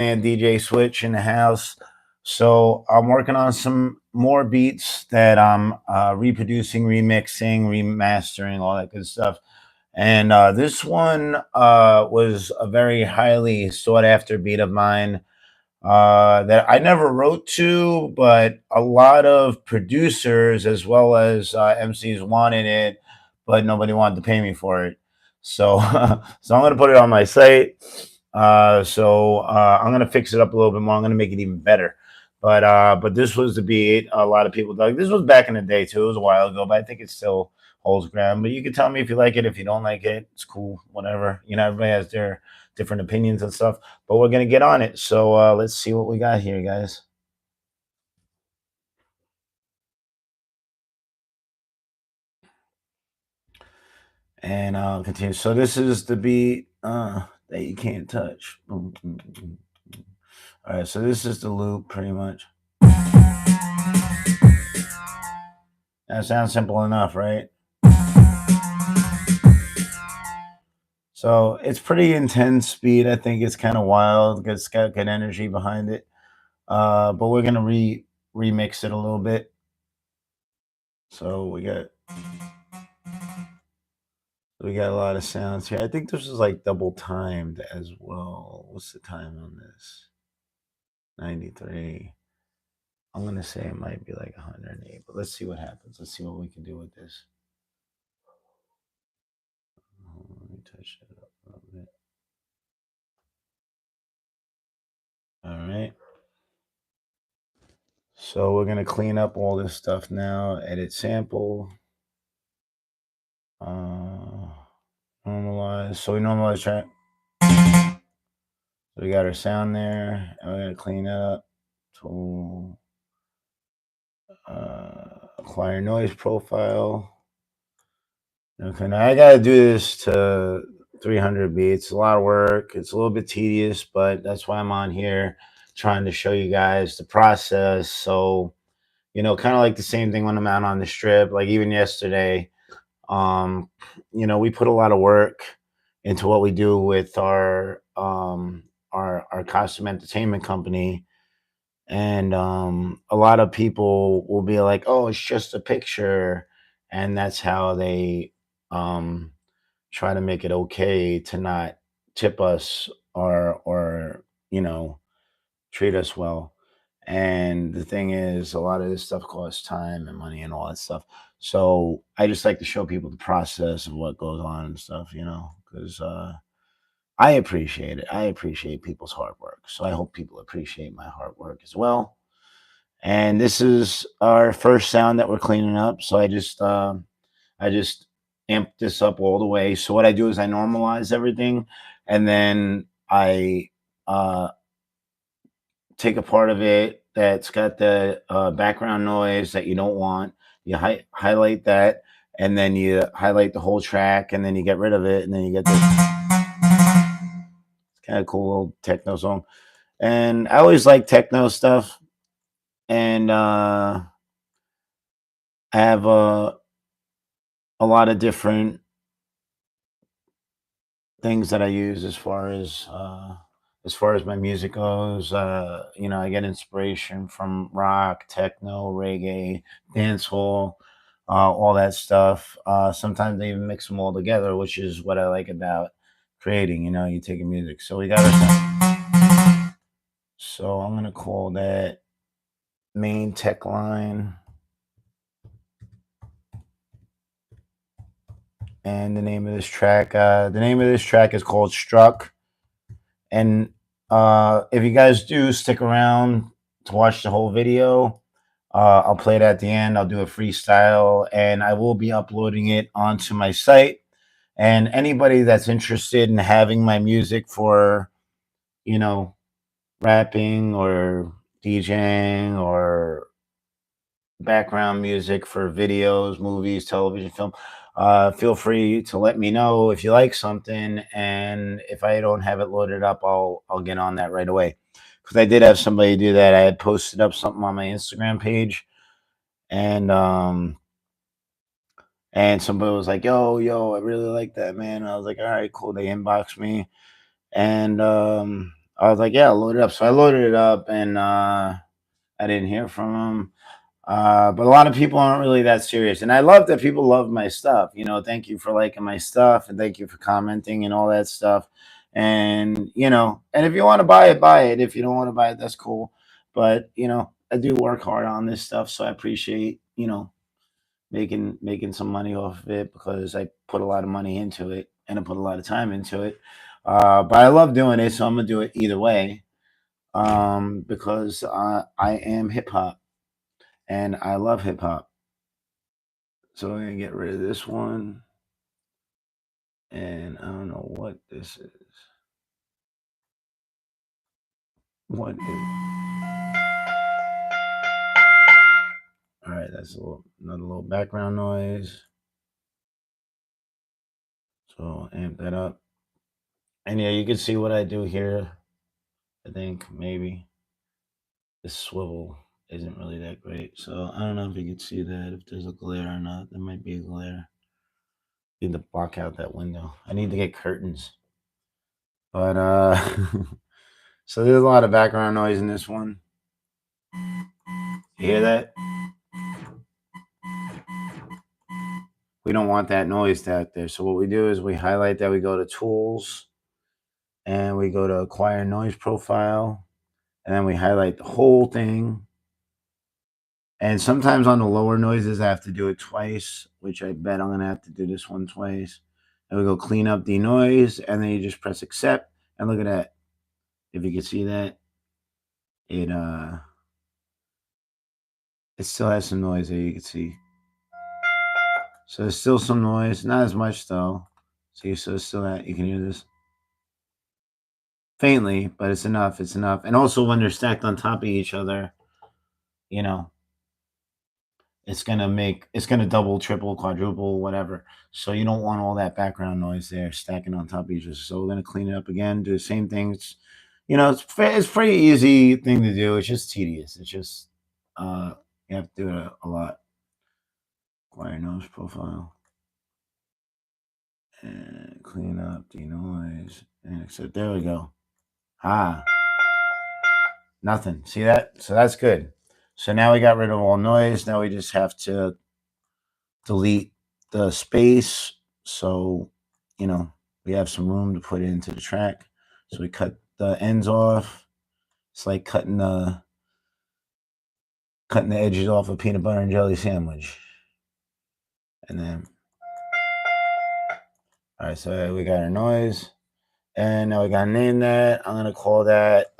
and DJ Switch in the house. So I'm working on some more beats that I'm reproducing, remixing, remastering, all that good stuff. And this one was a very highly sought after beat of mine that I never wrote to, but a lot of producers as well as MCs wanted it, but nobody wanted to pay me for it. So, so I'm gonna put it on my site. I'm gonna fix it up a little bit more. I'm gonna make it even better. But this was the beat. A lot of people dug. This was back in the day too. It was a while ago, but I think it still holds ground. But you can tell me if you like it. If you don't like it, it's cool. Whatever. You know, everybody has their different opinions and stuff, but we're gonna get on it. So let's see what we got here, guys, and I'll continue. So this is the beat that you can't touch. Boom, boom, boom. All right, so this is the loop, pretty much. That sounds simple enough, right? So it's pretty intense beat. I think it's kind of wild. It's got good energy behind it. But we're gonna remix it a little bit. So we got a lot of sounds here. I think this is like double timed as well. What's the time on this? 93. I'm gonna say it might be like 108, but let's see what happens. Let's see what we can do with this. Let me touch it up a little bit. All right. So we're gonna clean up all this stuff now. Edit sample. Uh, normalize. So we normalize track. So we got our sound there, and we're gonna clean up. Tool. Acquire noise profile. Okay, now I gotta do this to 300 beats. It's a lot of work. It's a little bit tedious, but that's why I'm on here trying to show you guys the process. So, kind of like the same thing when I'm out on the strip. Like even yesterday, um, we put a lot of work into what we do with our costume entertainment company. And a lot of people will be like, "Oh, it's just a picture," and that's how they um try to make it okay to not tip us or treat us well. And the thing is, a lot of this stuff costs time and money and all that stuff. So I just like to show people the process of what goes on and stuff, because I appreciate it. I appreciate people's hard work. So I hope people appreciate my hard work as well. And this is our first sound that we're cleaning up. So I just amp this up all the way. So what I do is I normalize everything, and then I uh, take a part of it that's got the background noise that you don't want. You highlight that, and then you highlight the whole track, and then you get rid of it, and then you get this kind of cool little techno song. And I always like techno stuff, and I have a lot of different things that I use as far as my music goes. I get inspiration from rock, techno, reggae, dancehall, all that stuff. Sometimes they even mix them all together, which is what I like about creating. You take a music. So we got our. So I'm gonna call that main tech line, and the name of this track. The name of this track is called "Struck." And if you guys do stick around to watch the whole video, I'll play it at the end. I'll do a freestyle, and I will be uploading it onto my site. And anybody that's interested in having my music for, you know, rapping or DJing or background music for videos, movies, television, film, feel free to let me know if you like something, and if I don't have it loaded up, I'll get on that right away. Because I did have somebody do that. I had posted up something on my Instagram page, and somebody was like, "Yo, I really like that, man." And I was like, "All right, cool." They inboxed me, and I was like, yeah, load it up. So I loaded it up, and I didn't hear from him. But a lot of people aren't really that serious, and I love that people love my stuff. Thank you for liking my stuff, and thank you for commenting and all that stuff. And and if you want to buy it, buy it. If you don't want to buy it, that's cool. But I do work hard on this stuff, so I appreciate making some money off of it because I put a lot of money into it and I put a lot of time into it. But I love doing it, so I'm gonna do it either way. Because I am hip hop and I love hip hop. So I'm gonna get rid of this one, and I don't know what this is. What is? All right, that's another little background noise. So amp that up, and yeah, you can see what I do here. I think maybe this swivel isn't really that great, so I don't know if you can see that. If there's a glare or not, there might be a glare. Need to block out that window. I need to get curtains, but so there's a lot of background noise in this one. You hear that? We don't want that noise out there. So what we do is we highlight that, we go to tools, and we go to acquire noise profile, and then we highlight the whole thing. And sometimes on the lower noises, I have to do it twice, which I bet I'm going to have to do this one twice. And we go clean up the noise, and then you just press accept. And look at that. If you can see that, it still has some noise there, you can see. So there's still some noise, not as much though. See, so it's still that you can hear this faintly, but it's enough. It's enough. And also when they're stacked on top of each other, you know, it's gonna double, triple, quadruple, whatever. So you don't want all that background noise there stacking on top of each other. So we're gonna clean it up again, do the same things. It's pretty easy thing to do. It's just tedious. It's just you have to do it a lot. Acquire noise profile and clean up the noise. And except there we go. Ah, nothing. See that? So that's good. So now we got rid of all noise. Now we just have to delete the space. So, we have some room to put into the track. So we cut the ends off. It's like cutting the edges off a peanut butter and jelly sandwich. And then, all right, so we got our noise. And now we got to name that. I'm going to call that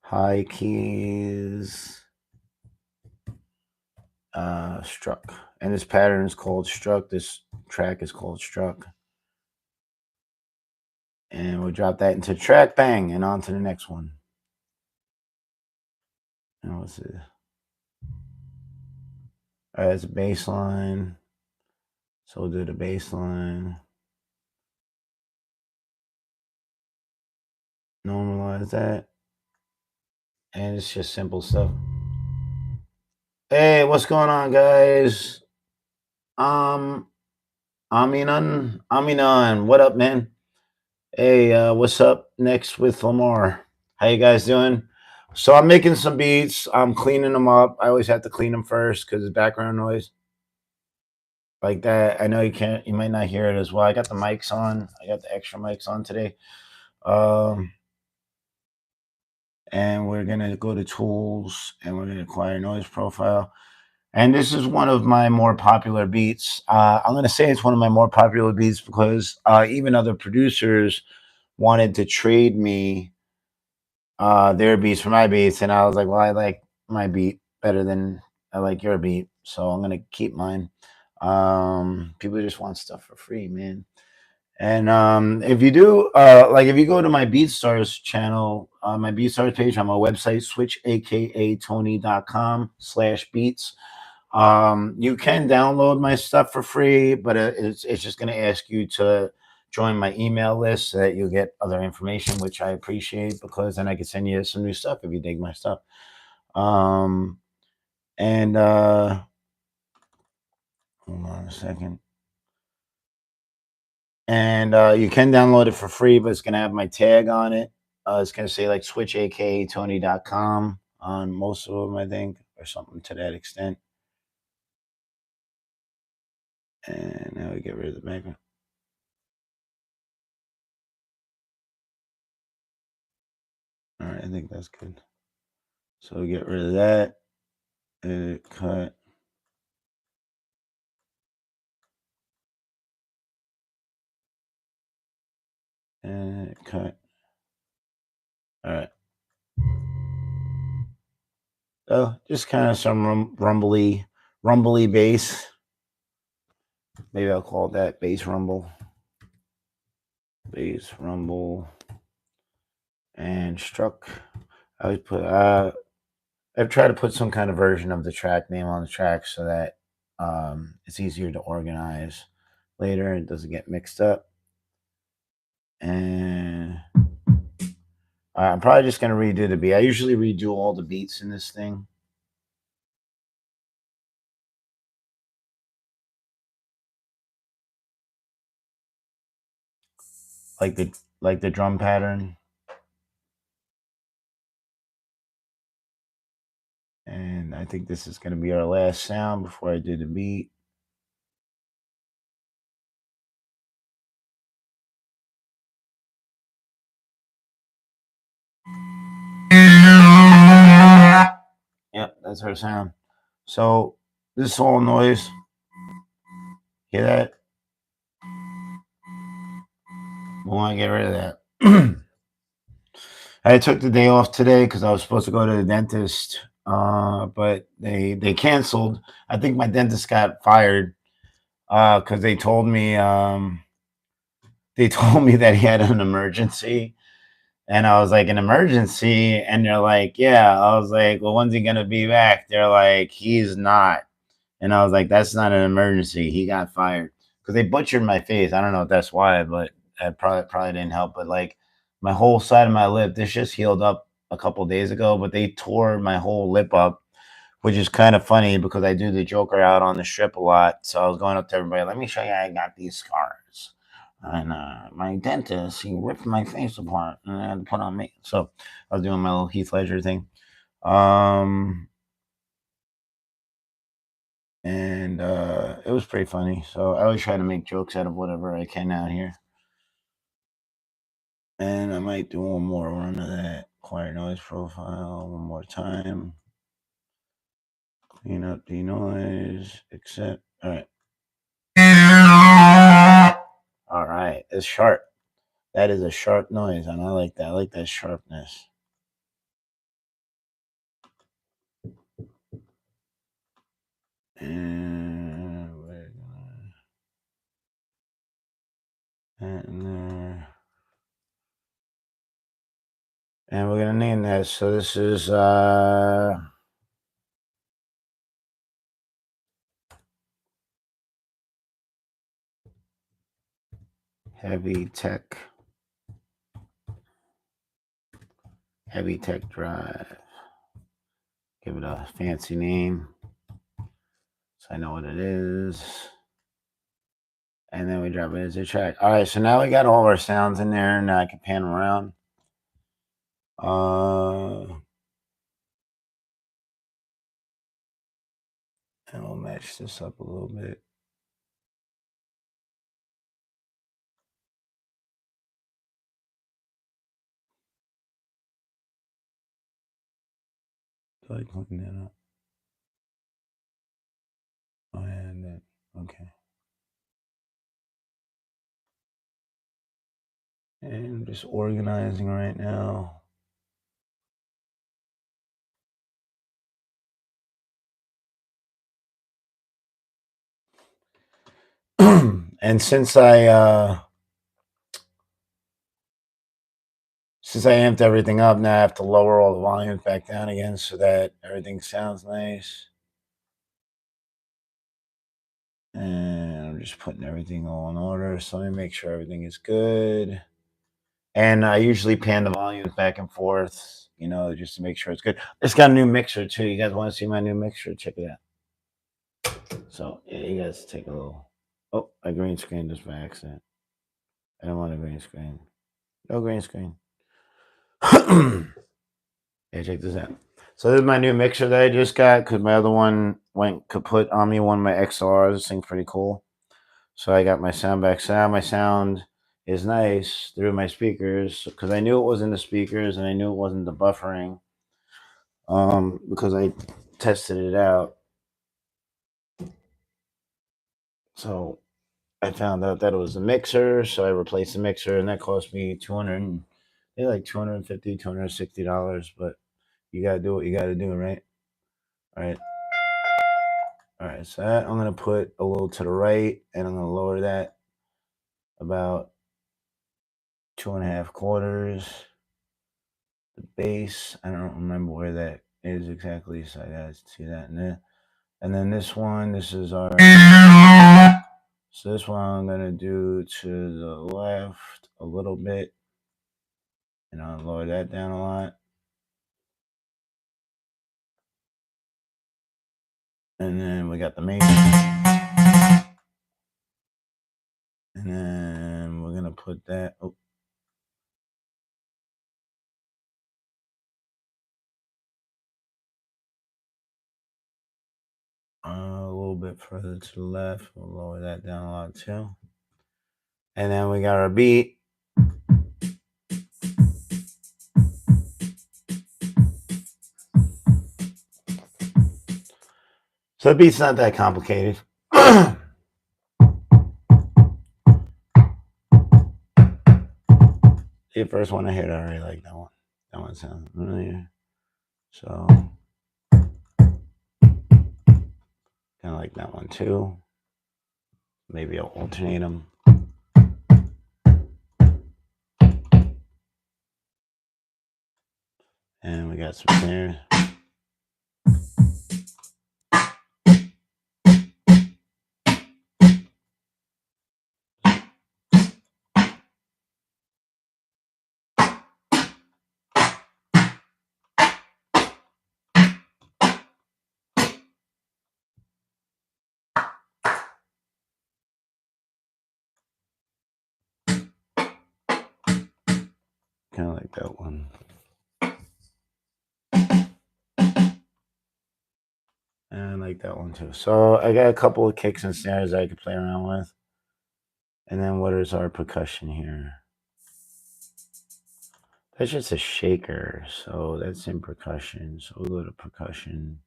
high keys struck. And this pattern is called struck. This track is called struck. And we'll drop that into track, bang, and on to the next one. And what's this? All right, it's a bass line. So we'll do the bass line. Normalize that. And it's just simple stuff. Hey, what's going on, guys? Um, Aminan, what up, man? Hey, what's up next with Lamar? How you guys doing? So I'm making some beats. I'm cleaning them up. I always have to clean them first because it's background noise like that. I know you might not hear it as well. I got the mics on. I got the extra mics on today. Um, and we're gonna go to tools and we're gonna acquire noise profile. And this is one of my more popular beats. I'm gonna say it's one of my more popular beats because even other producers wanted to trade me their beats for my beats, and I was like, well, I like my beat better than I like your beat, so I'm gonna keep mine. People just want stuff for free, man. And if you do, like if you go to my BeatStars channel, my BeatStars page on my website, switch aka tony.com/beats. You can download my stuff for free, but it's just going to ask you to join my email list so that you get other information, which I appreciate because then I can send you some new stuff if you dig my stuff. Um, and hold on a second. and you can download it for free, but it's gonna have my tag on it. It's gonna say like switch aka Tony.com on most of them, I think, or something to that extent. And now we get rid of the background. All right, I think that's good. So we get rid of that. Edit, cut, and cut. All right. So just kind of some rumbly bass. Maybe I'll call that bass rumble. Bass rumble and struck. I would put I've tried to put some kind of version of the track name on the track so that it's easier to organize later. It doesn't get mixed up. And I'm probably just gonna redo the beat. I usually redo all the beats in this thing, like the drum pattern. And I think this is gonna be our last sound before I do the beat. Yep, that's our sound. So this whole noise, hear that? We want to get rid of that. I took the day off today because I was supposed to go to the dentist, but they canceled. I think my dentist got fired because they told me that he had an emergency, and I was like, an emergency, and they're like, yeah. I was like, well, when's he gonna be back? They're like, he's not. And I was like, that's not an emergency. He got fired because they butchered my face. I don't know if that's why, but it probably didn't help. But like my whole side of my lip, this just healed up a couple days ago, but they tore my whole lip up, which is kind of funny because I do the Joker out on the strip a lot. So I was going up to everybody, let me show you I got these scars. And my dentist, he ripped my face apart and I had to put on me. So I was doing my little Heath Ledger thing. Um, and it was pretty funny. So I always try to make jokes out of whatever I can out here. And I might do one more run of that quiet noise profile one more time. Clean up the noise, except all right. All right, it's sharp. That is a sharp noise, and I like that. I like that sharpness. And we're gonna that in there. And we're gonna name this. So this is heavy tech heavy tech drive. Give it a fancy name so I know what it is. And then we drop it into the track. All right, so now we got all our sounds in there. Now I can pan them around. And we'll match this up a little bit. Do I like looking that up? Oh, and then, okay. And I'm just organizing right now. And since I amped everything up, now I have to lower all the volumes back down again so that everything sounds nice. And I'm just putting everything all in order. So let me make sure everything is good. And I usually pan the volumes back and forth, just to make sure it's good. It's got a new mixer too. You guys want to see my new mixer? Check it out. So yeah, you guys take a little. Oh, I green screened this by accident. I don't want a green screen. No green screen. Yeah, check this out. So this is my new mixer that I just got because my other one went kaput on me. One of my XLRs. This thing's pretty cool. So I got my sound back. So now my sound is nice through my speakers because I knew it wasn't the speakers and I knew it wasn't the buffering. Because I tested it out. So I found out that it was the mixer, so I replaced the mixer, and that cost me like $250, $260. But you gotta do what you gotta do, right? All right, all right. So that I'm gonna put a little to the right, and I'm gonna lower that about 2.5 quarters. The bass, I don't remember where that is exactly, so I gotta see that in there. And then this one, this is our. So this one I'm gonna do to the left a little bit, and I'll lower that down a lot. And then we got the main. And then we're gonna put that. Oh, a little bit further to the left. We'll lower that down a lot too. And then we got our beat. So the beat's not that complicated. The first one I hit, I already like that one. That one sounds familiar. So kind of like that one too. Maybe I'll alternate them. And we got some snares. Kind of like that one. And I like that one too. So I got a couple of kicks and snares I could play around with. And then what is our percussion here? That's just a shaker. So that's in percussion. So we'll go to percussion.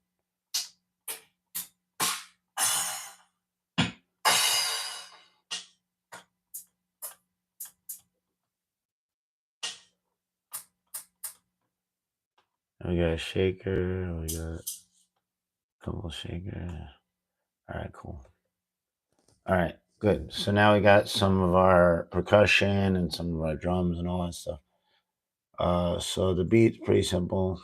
We got a shaker. We got a couple of shakers. All right, cool. All right, good. So now we got some of our percussion and some of our drums and all that stuff. So the beat's pretty simple.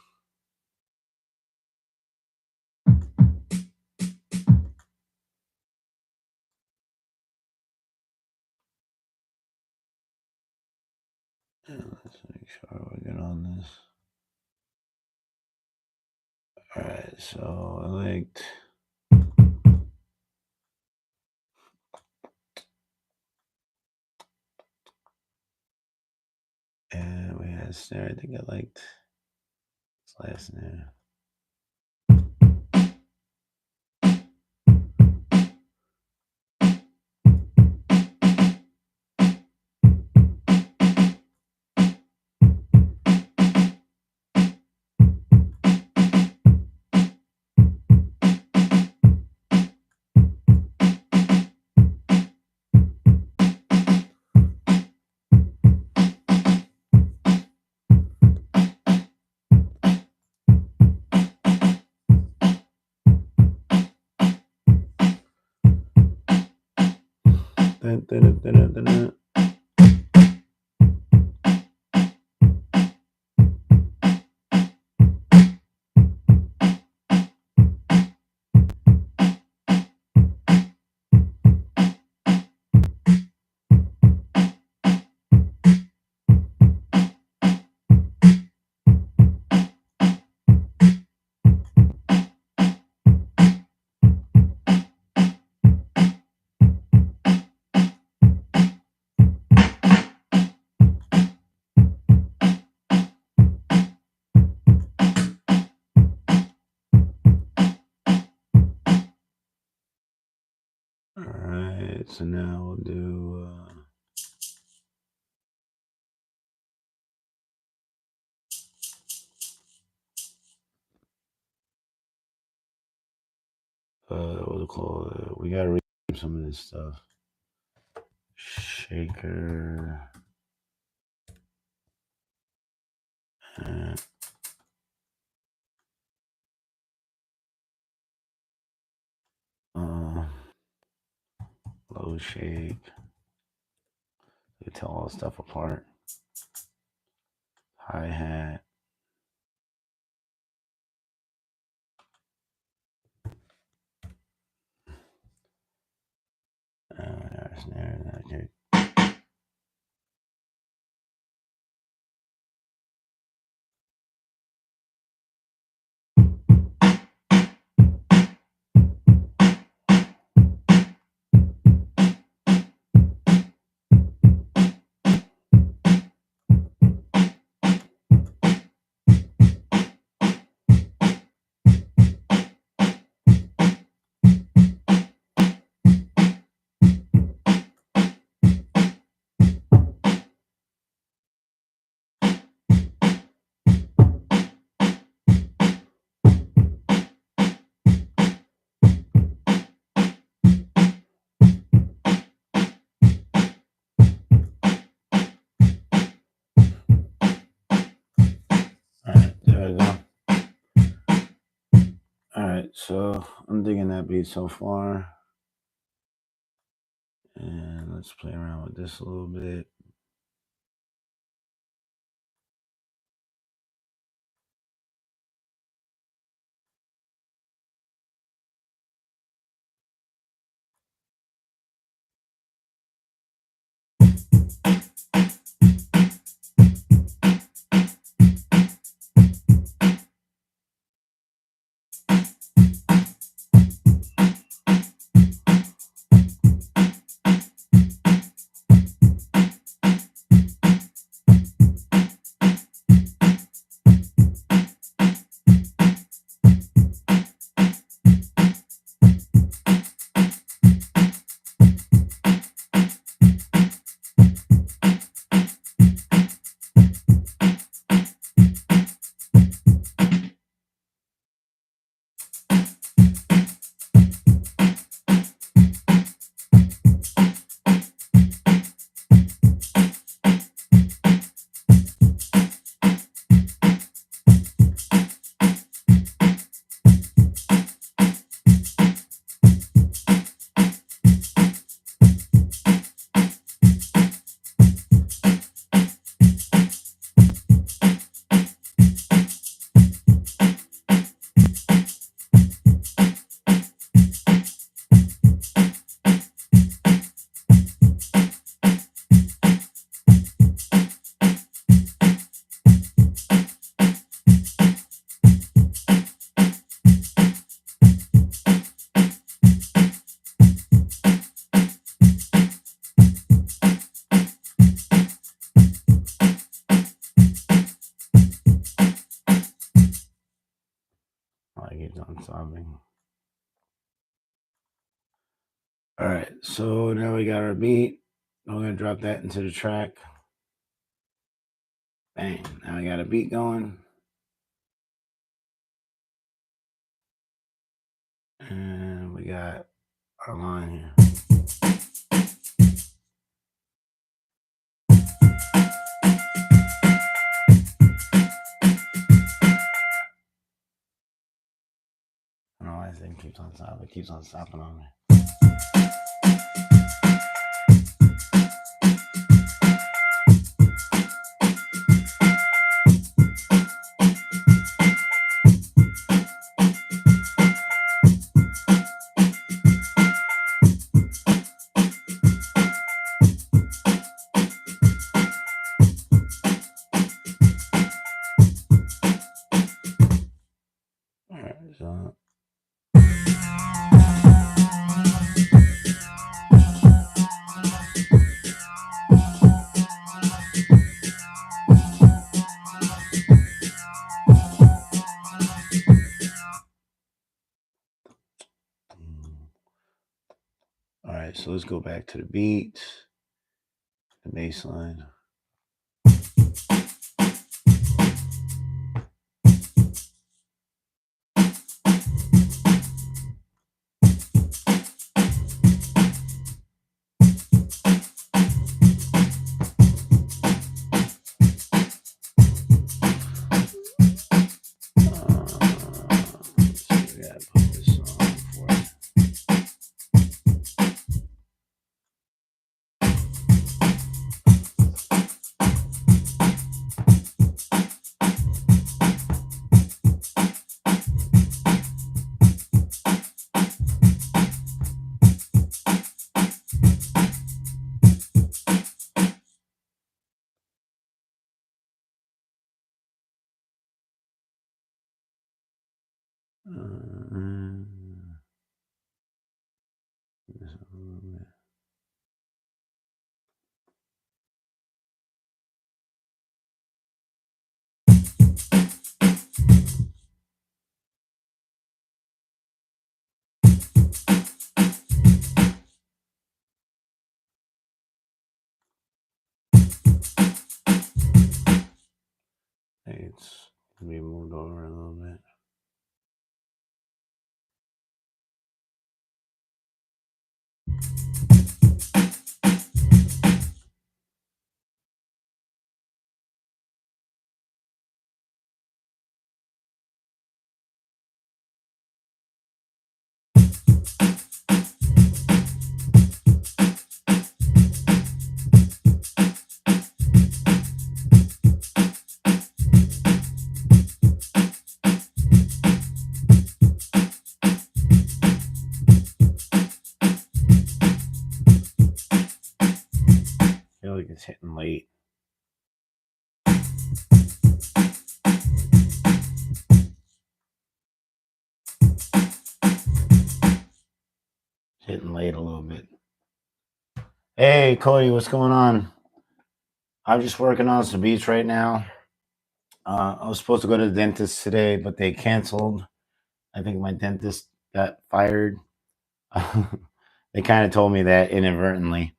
Let's make sure we get on this. All right, so I liked. And we had a snare. I think I liked this last snare. Dun, dun, dun, dun, dun, dun. So now we'll do. What do you call it? We gotta read some of this stuff. Shaker. Uh, uh, low shake. You can tell all the stuff apart. Hi hat. Snare. Okay. All right, there we go. All right, so I'm digging that beat so far. And let's play around with this a little bit. I keep on sobbing. All right, so now we got our beat. We're gonna drop that into the track. Bang! Now we got a beat going, and we got our line here. I don't know why this thing keeps on stopping. It keeps on stopping on me. All right, so. All right, so let's go back to the beat, the bass line. So we gotta put this on for it. Just a little bit. It's gonna be moved over a little bit. I feel like it's hitting late. Hitting late a little bit. Hey, Cody, what's going on? I'm just working on some beats right now. I was supposed to go to the dentist today, but they canceled. I think my dentist got fired. They kind of told me that inadvertently.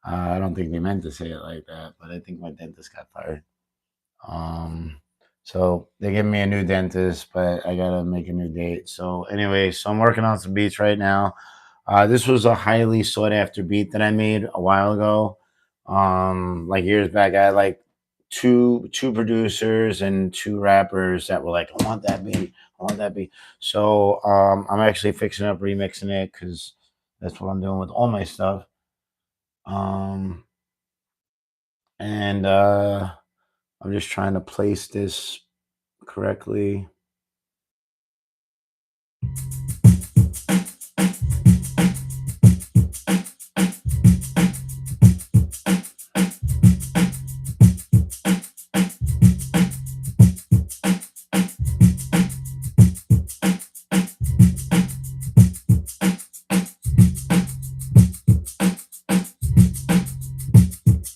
I don't think they meant to say it like that, but I think my dentist got fired. Um, so they gave me a new dentist, but I gotta make a new date. So anyway, so I'm working on some beats right now. This was a highly sought after beat that I made a while ago. Like years back, I had like two producers and two rappers that were like, I want that beat, I want that beat. So I'm actually fixing up remixing it because that's what I'm doing with all my stuff. Um, and I'm just trying to place this correctly.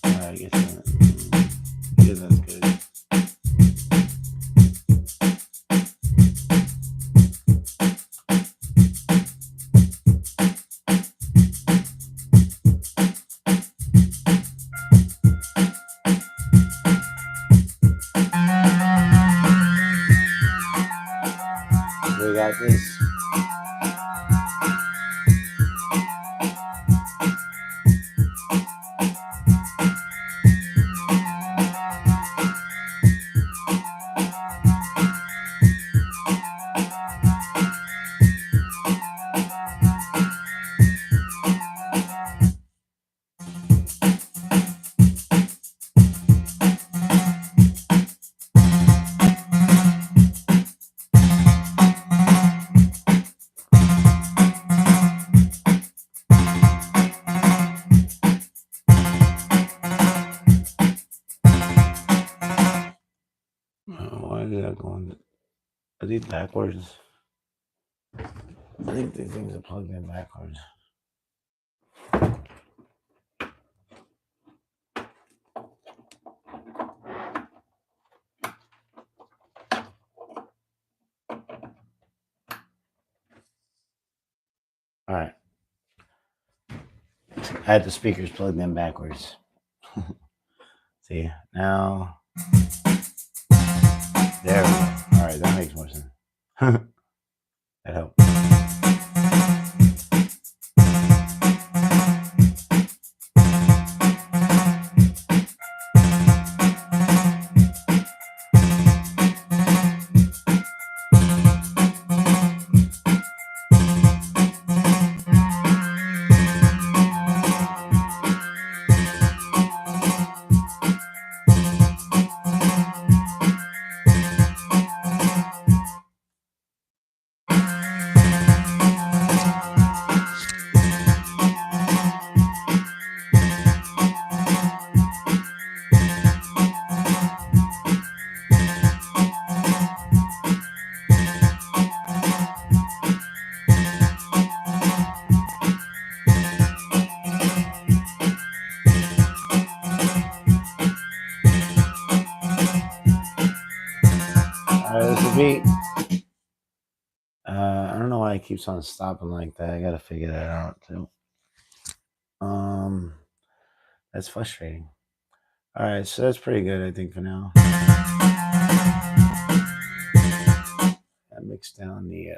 I guess that's good. We got this. Why is that going? Are these backwards? I think these things are plugged in backwards. All right. I had the speakers plugged in backwards. See, now, there we go. All right, that makes more sense. That helped. All right, that's the beat. I don't know why it keeps on stopping like that. I gotta figure that out too. Um, that's frustrating. All right, so that's pretty good, I think, for now. I mixed down the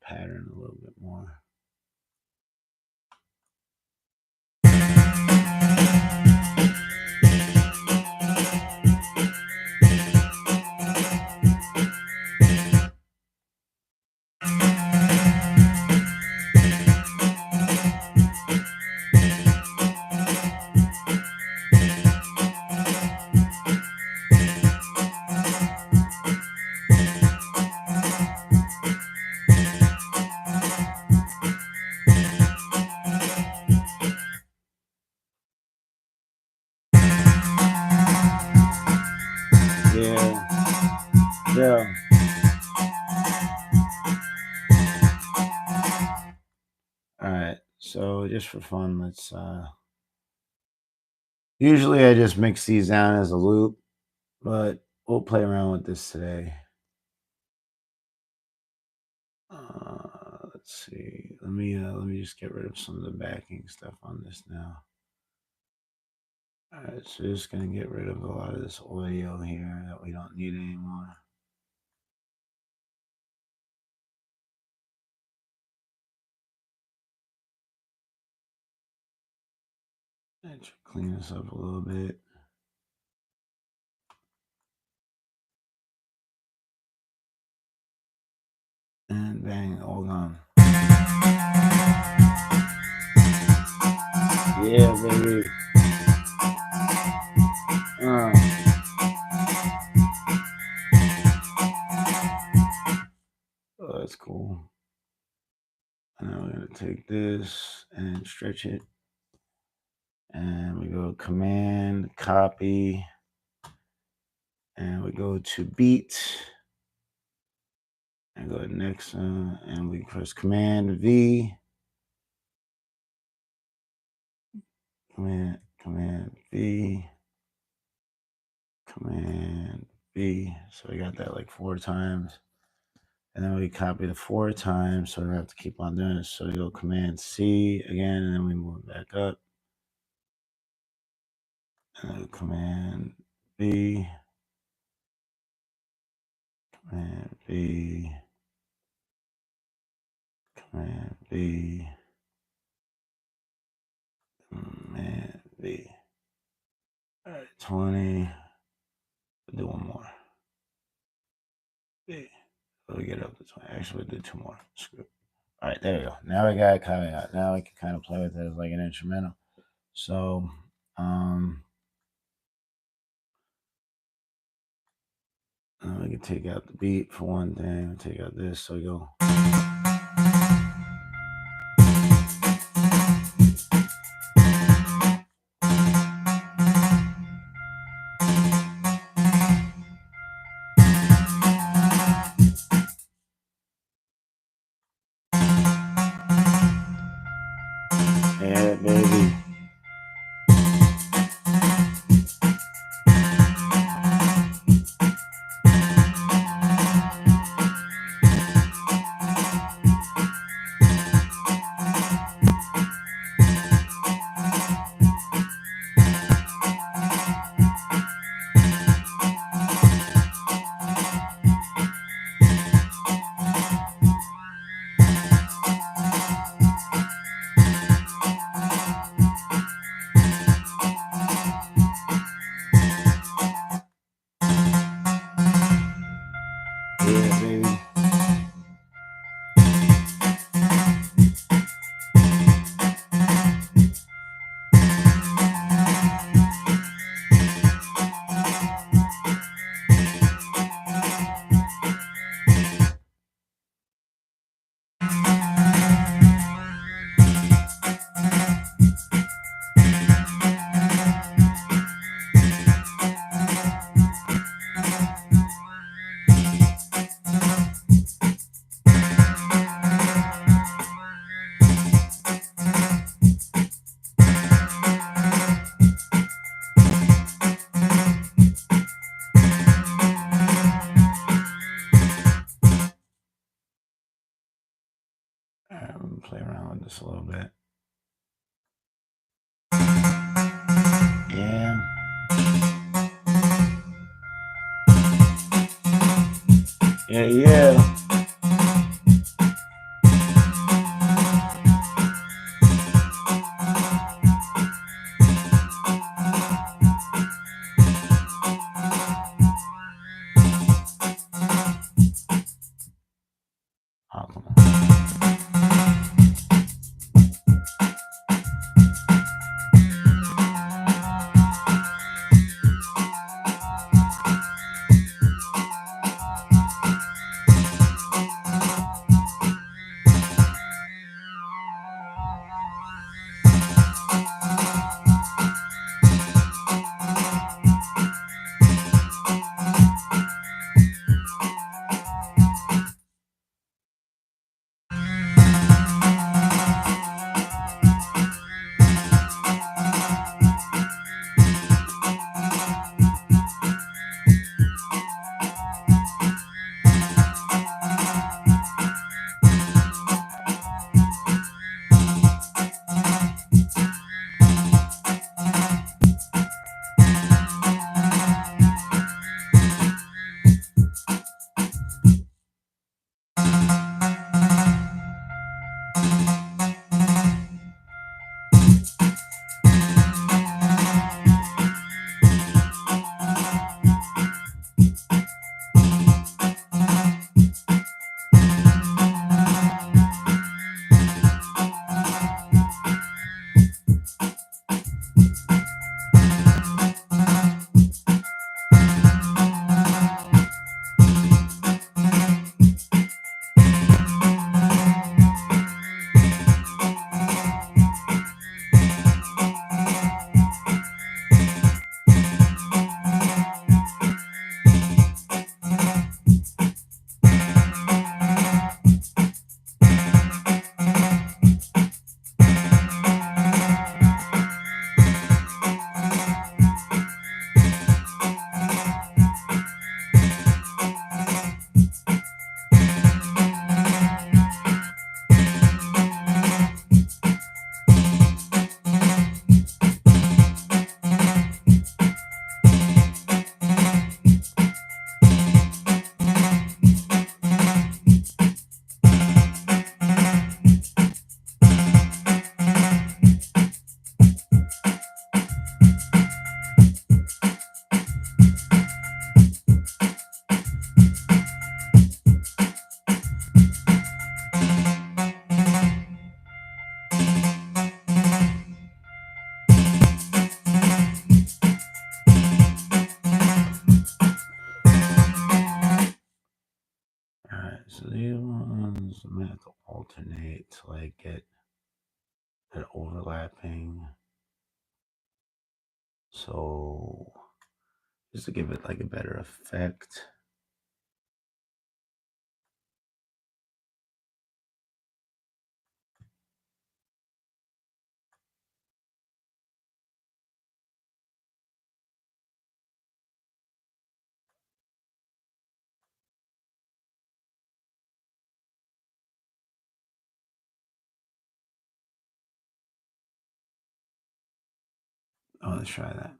pattern a little bit more. Yeah, yeah. All right, so just for fun, let's. Usually, I just mix these down as a loop, but we'll play around with this today. Let's see. Let me just get rid of some of the backing stuff on this now. All right, so just gonna get rid of a lot of this audio here that we don't need anymore. And clean this up a little bit. And bang, all gone. Yeah, baby. Oh, that's cool. And now we're gonna take this and stretch it. And we go Command, copy, and we go to beat. And go to next one, and we press Command V. Command V. Command V. So we got that like 4 times. And then we copy the 4 times, so we don't have to keep on doing it. So we go Command C again, and then we move it back up. And then Command B. Command B. Command B. Command B. All right, 20. We'll do one more. B. We'll get up to 20. Actually, we'll do 2 more. Screw it. All right, there we go. Now we got it coming out. Now we can kind of play with it as like an instrumental. So, we can take out the beat for one thing. Take out this. So we go. Yeah, baby. Yeah, baby. I'm gonna play around with this a little bit. Yeah. Yeah, yeah. Oh, come on. Alright, so these ones I'm gonna have to alternate to like get it overlapping. So just to give it like a better effect. Oh, let's try that.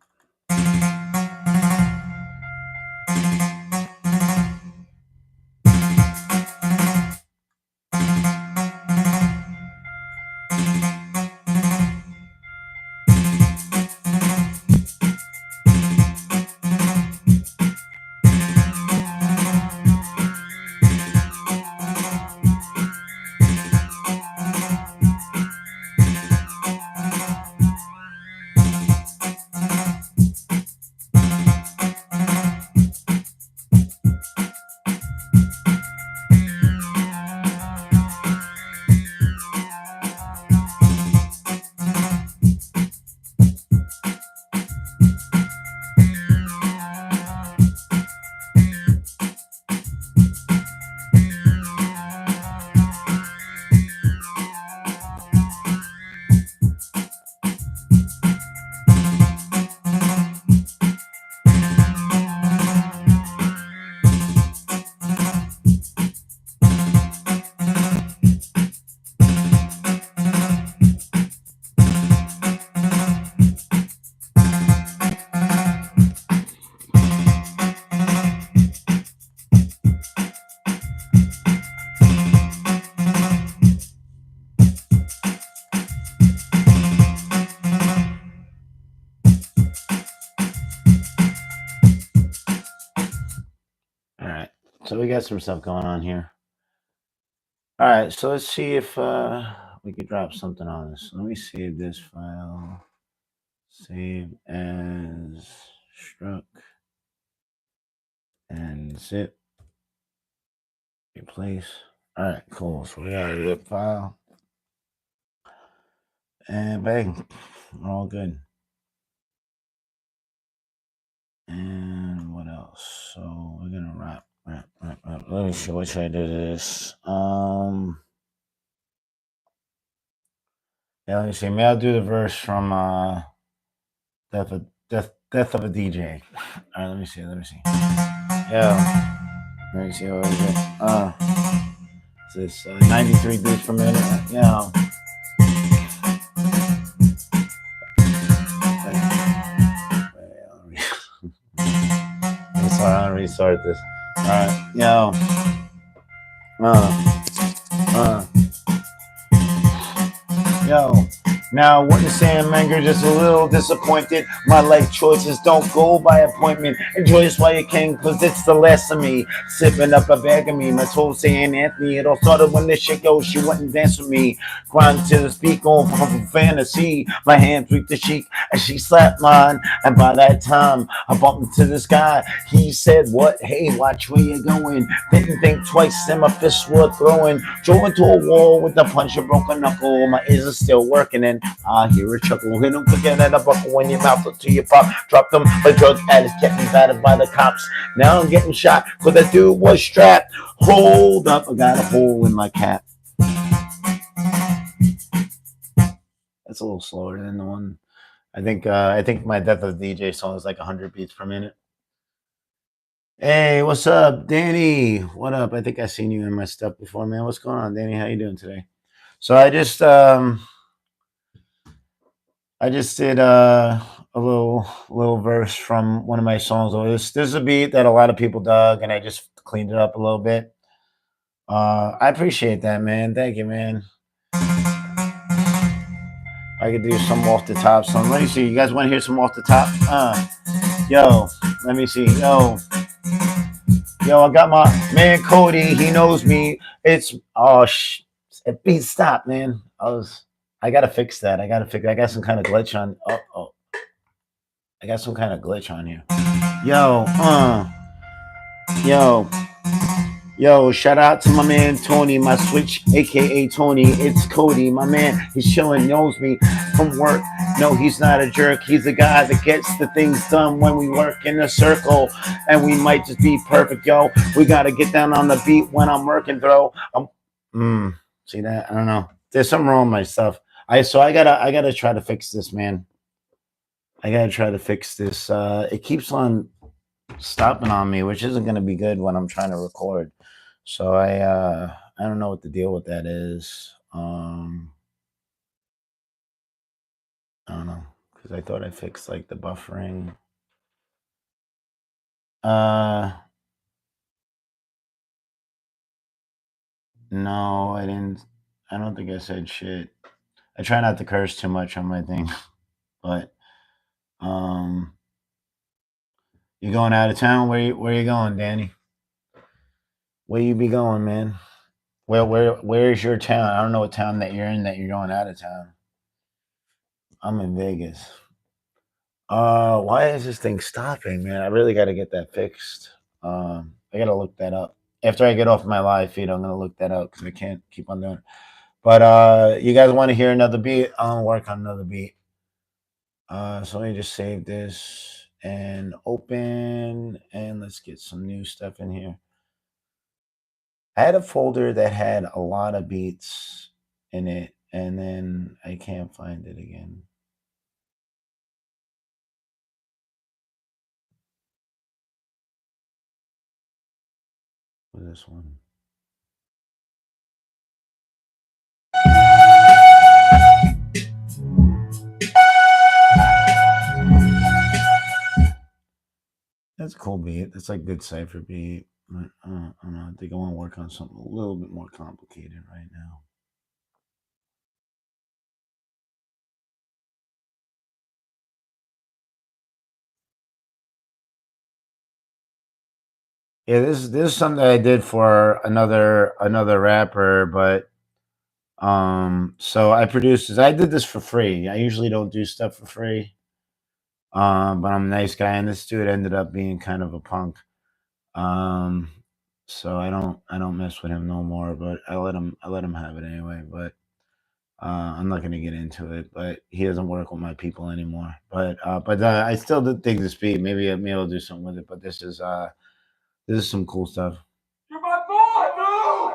So we got some stuff going on here. All right, so let's see if we could drop something on this. Let me save this file. Save as struck and zip. Replace. All right, cool. So we got a zip file. And bang. We're all good. And what else? So we're gonna wrap. Let me see what should I do to this. Yeah, let me see. Maybe I'll do the verse from Death of a DJ. All right, let me see. Yeah, let me see what is it. Is this 93 beats per minute? Yeah. Sorry, I'm gonna restart this. All right, yo. Uh, uh. Yo, now what you saying, Menger? Just a little disappointed. My life choices don't go by appointment. Enjoy this while you can, cause it's the last of me. Sipping up a bag of me. My soul saying Anthony. It all started when this shit goes. She wouldn't dance with me. Grind to the speak on from fantasy. My hand tweaked the cheek as she slapped mine. And by that time, I bumped into this guy. He said, what? Hey, watch where you're going. Didn't think twice, and my fists were throwing. Drove into a wall with the punch of broken knuckle. My ears are still working, and I hear a chuckle. Hit him quicker than a buckle when your mouth up to your pop. Dropped him, a drug addict kept me battered by the cops. Now I'm getting shot, cause that dude was strapped. Hold up, I got a hole in my cap. That's a little slower than the one. I think my Death of the DJ song is like 100 beats per minute. Hey, what's up, Danny? What up? I think I seen you in my stuff before, man. What's going on, Danny? How you doing today? So I just did a little verse from one of my songs. This is a beat that a lot of people dug, and I just cleaned it up a little bit. I appreciate that, man. Thank you, man. I could do some off the top. Some. Let me see. You guys want to hear some off the top? Yo, let me see. Yo, I got my man Cody. He knows me. It's it beat stop, man. I gotta fix that. I got some kind of glitch on. Oh. I got some kind of glitch on here. Yo, yo, yo, shout out to my man Tony, my switch, a.k.a. Tony. It's Cody, my man. He's chilling, knows me from work. No, he's not a jerk. He's a guy that gets the things done when we work in a circle. And we might just be perfect, yo. We got to get down on the beat when I'm working, bro. See that? I don't know. There's something wrong with my stuff. I gotta try to fix this, man. I gotta try to fix this. It keeps on stopping on me, which isn't gonna be good when I'm trying to record. So I don't know what the deal with that is. I don't know because I thought I fixed like the buffering. Uh, no, I didn't. I don't think I said shit. I try not to curse too much on my thing, but um, you going out of town? Where you going, Danny? Where you be going, man? Where is your town? I don't know what town that you're in that you're going out of town. I'm in Vegas. Why is this thing stopping, man? I really got to get that fixed. I got to look that up. After I get off my live feed, I'm gonna look that up because I can't keep on doing it. But you guys want to hear another beat? I'll work on another beat. So let me just save this and open, and let's get some new stuff in here. I had a folder that had a lot of beats in it, and then I can't find it again. What is this one? That's a cool beat. That's like good cipher beat. But, I don't know. I think I want to work on something a little bit more complicated right now. Yeah, this is something I did for another rapper, but so I produced this. I did this for free. I usually don't do stuff for free. But I'm a nice guy, and this dude ended up being kind of a punk. Um, so I don't mess with him no more. But I let him have it anyway. But I'm not gonna get into it. But he doesn't work with my people anymore. But I still did think this beat. Maybe I'll do something with it. But this is some cool stuff. You're my boy, dude.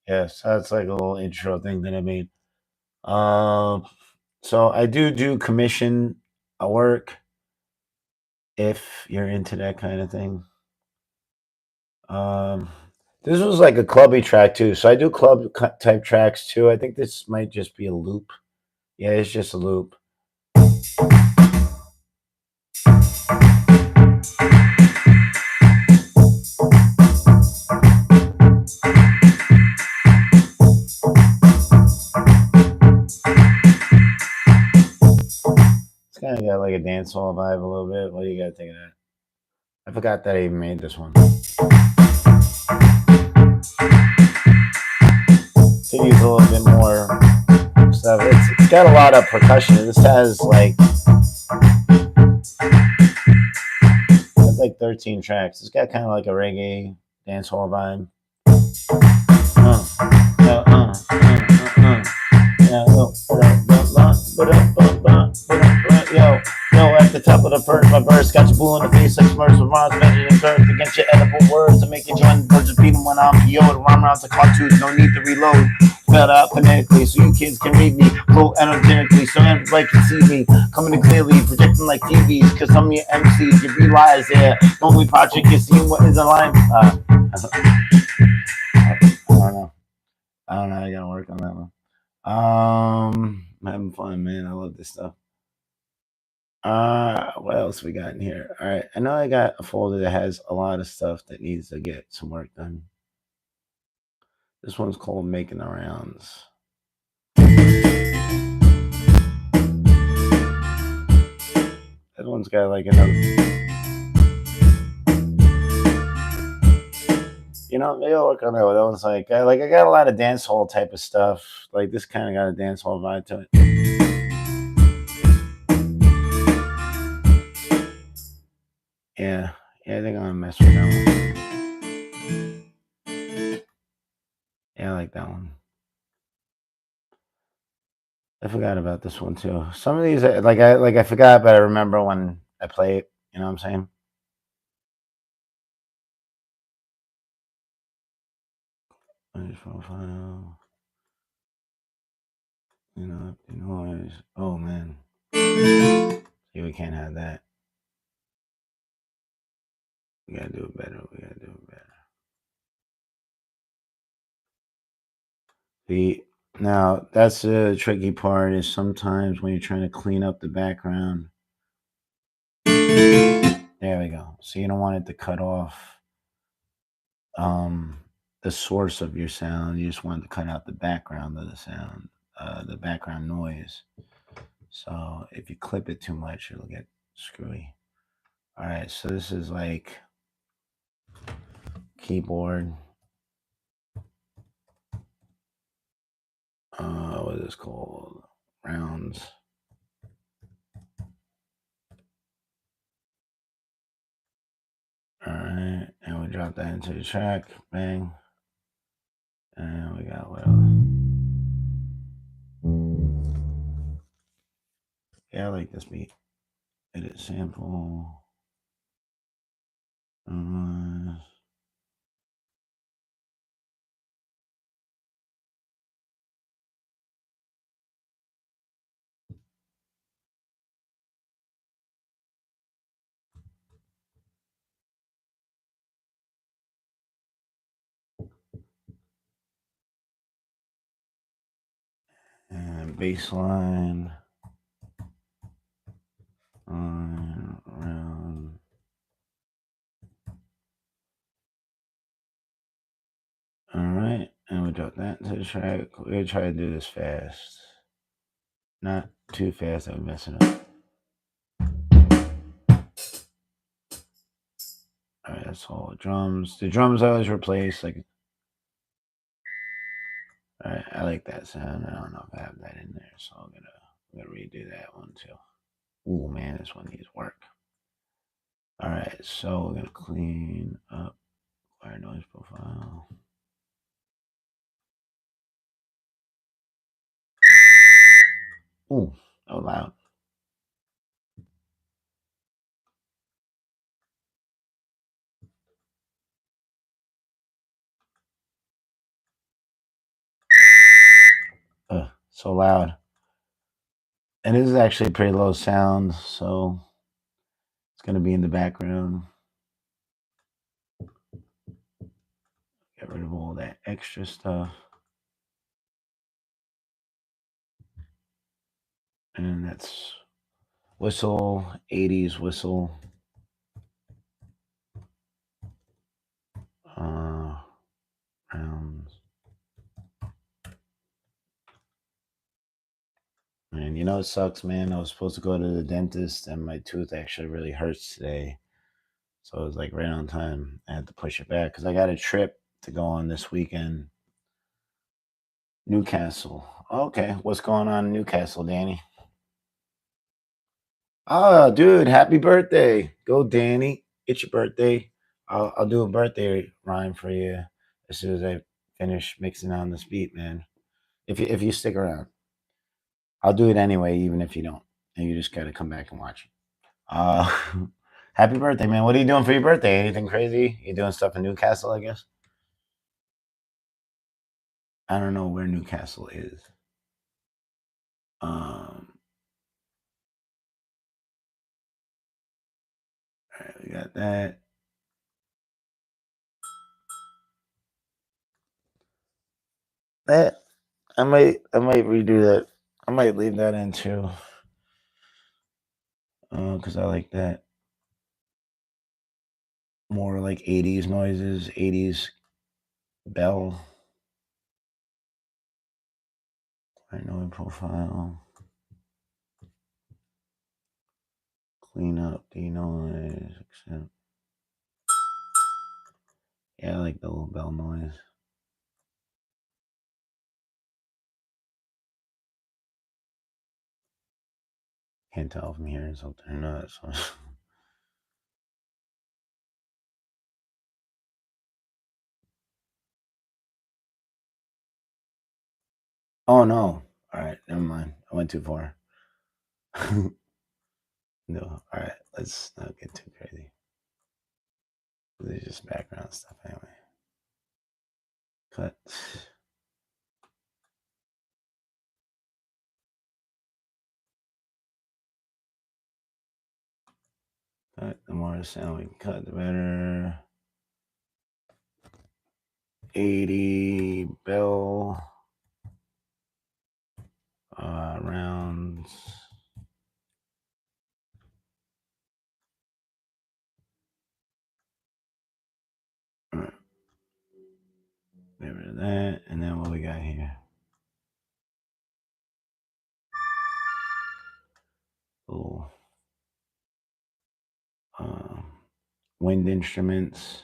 Yes, that's like a little intro thing that I made. Um, so I do commission work if you're into that kind of thing. Um, this was like a clubby track too, so I do type tracks too. I think this might just be a loop. Yeah, it's just a loop. It's kind of got like a dancehall vibe a little bit. What do you got to think of that? I forgot that I even made this one. Could use a little bit more stuff. It's got a lot of percussion. This has like 13 tracks. It's got kind of like a reggae dancehall vibe. Uh, uh, uh, uh, uh. Yeah, yo, at the top of the first, my verse got you blue in the face like Smurfs with rhymes, measured in girth against your edible words to make you join the birds of beat 'em when I'm yo. The rhyme rounds to cartoons, no need to reload. Spelled out phonetically so you kids can read me. Flow energetically so everybody can see me. Coming in clearly, projecting like TVs, cause some of your MCs, you realize, yeah, the only project you're seeing what is a line. I don't know. I don't know. I gotta work on that one. I'm having fun, man. I love this stuff. What else we got in here? All right, I know I got a folder that has a lot of stuff that needs to get some work done. This one's called Making the Rounds. That one's got like another, maybe I'll work on that one. That one's like I got a lot of dance hall type of stuff. Like this kind of got a dance hall vibe to it. Yeah, yeah, I think I'm gonna mess with that one. Yeah, I like that one. I forgot about this one too. Some of these, I forgot, but I remember when I play it. You know what I'm saying? Noise profile, the noise. Oh man, see, we can't have that. We gotta do it better. We gotta do it better. The Now that's the tricky part is sometimes when you're trying to clean up the background. There we go. So you don't want it to cut off um, the source of your sound. You just want to cut out the background of the sound, the background noise. So if you clip it too much, it'll get screwy. All right, so this is like keyboard. What is this called? Rounds. All right, and we drop that into the track. Bang. And we got what else? Yeah, I like this beat. Edit sample. Uh, baseline on round. All right, and we drop that to the track. We're gonna try to do this fast, not too fast that we mess it up. All right, that's all drums. The drums I always replace. Like, all right, I like that sound. I don't know if I have that in there, so I'm gonna redo that one too. Ooh, man, this one needs work. All right, so we're gonna clean up our noise profile. Ooh, that was loud. So loud. And this is actually pretty low sound, so it's gonna be in the background. Get rid of all that extra stuff. And that's whistle, 80s whistle. Uh, rounds. And you know it sucks, man. I was supposed to go to the dentist, and my tooth actually really hurts today. So it was like right on time. I had to push it back because I got a trip to go on this weekend. Newcastle. Okay, what's going on in Newcastle, Danny? Oh, dude, happy birthday. Go, Danny. It's your birthday. I'll do a birthday rhyme for you as soon as I finish mixing on this beat, man. If you stick around, I'll do it anyway, even if you don't. And you just gotta come back and watch. Uh, happy birthday, man. What are you doing for your birthday? Anything crazy? You doing stuff in Newcastle, I guess? I don't know where Newcastle is. Um, all right, we got that. That I might redo that. I might leave that in too, because I like that. More like 80s noises, 80s bell. I know profile. Clean up the noise. Except, yeah, I like the little bell noise. Can't tell if I'm hearing something or not. So. Oh no. All right, never mind. I went too far. No. All right, let's not get too crazy. This is just background stuff anyway. Cut. Cut. The more sound we can cut, the better. 80 bell rounds. All right. Get rid of that. And then what we got here? Little um, wind instruments.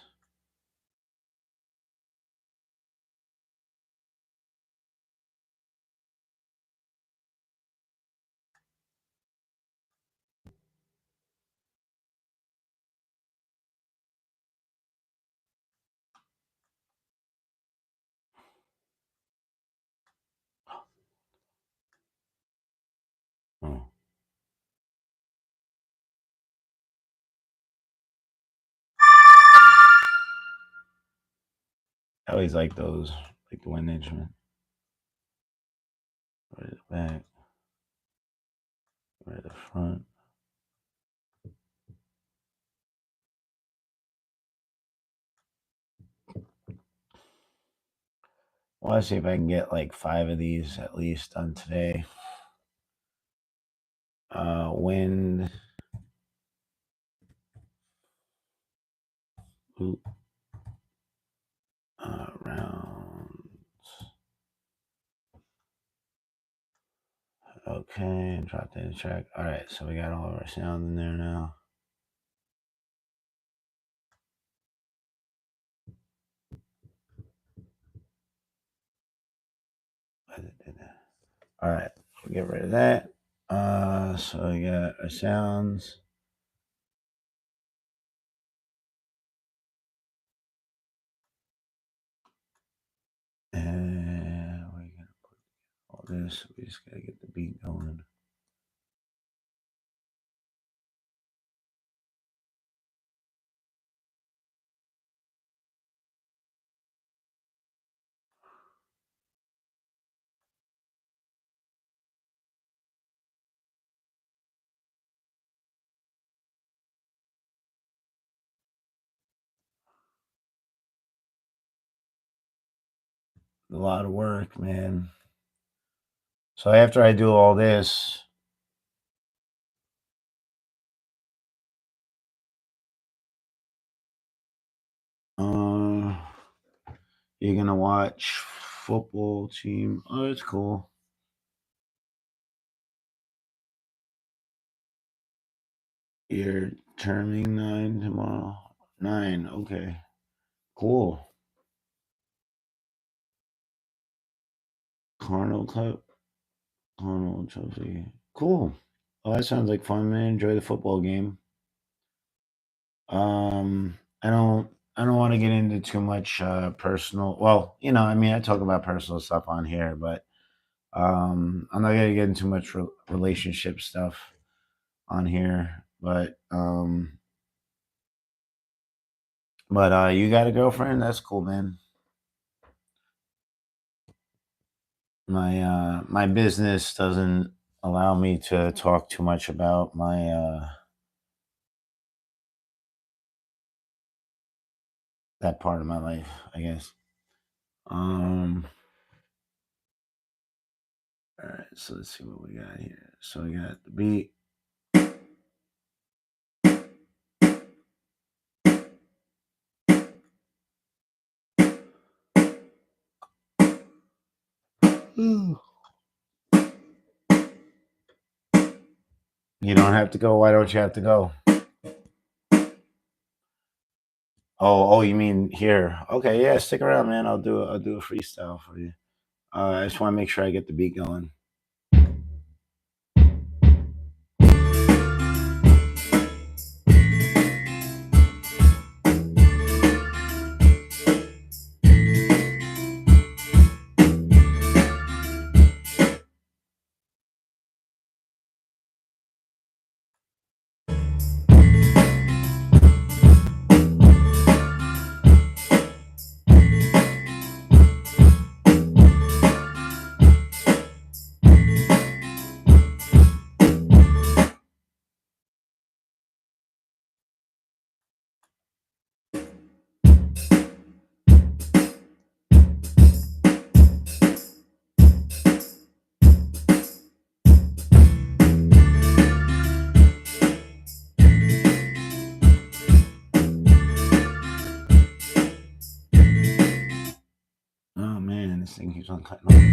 Oh, I always like those, like the wind instrument. Right at the back, right at the front. Well, let's see if I can get like 5 of these at least done today. Wind loop around. Okay, drop that in track. All right, so we got all of our sound in there now. All right, we'll get rid of that. So we got our sounds. And we're gonna put all this. We just gotta get the beat going. A lot of work, man. So after I do all this, uh, you're gonna watch football team. Oh, that's cool. You're turning 9 tomorrow. 9, okay. Cool. Carnal Cup, Carnal Trophy. Cool. Oh, that sounds like fun, man. Enjoy the football game. I don't want to get into too much personal. Well, I mean, I talk about personal stuff on here, but I'm not gonna get into much relationship stuff on here. But you got a girlfriend? That's cool, man. My business doesn't allow me to talk too much about my that part of my life, I guess. Um, all right, so let's see what we got here. So we got the beat. You don't have to go. Why don't you have to go? Oh, you mean here? Okay, yeah, stick around, man. I'll do a freestyle for you. I just want to make sure I get the beat going. Oh man, this thing keeps on cutting off.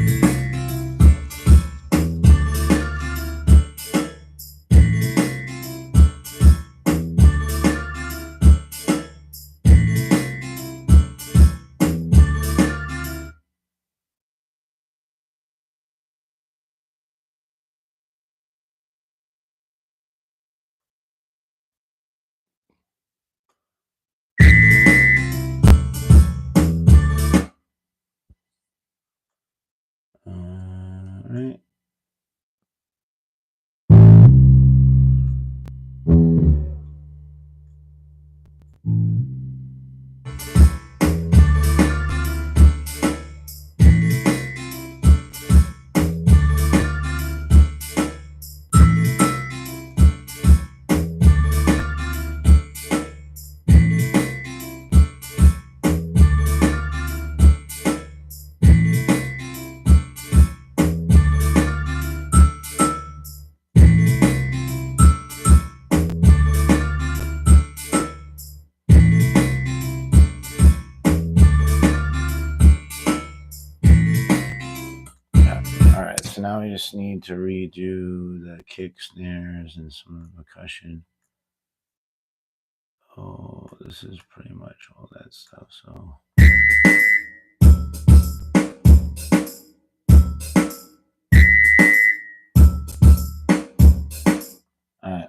now we just need to redo the kick snares and some of the percussion. Oh, this is pretty much all that stuff. So, all right.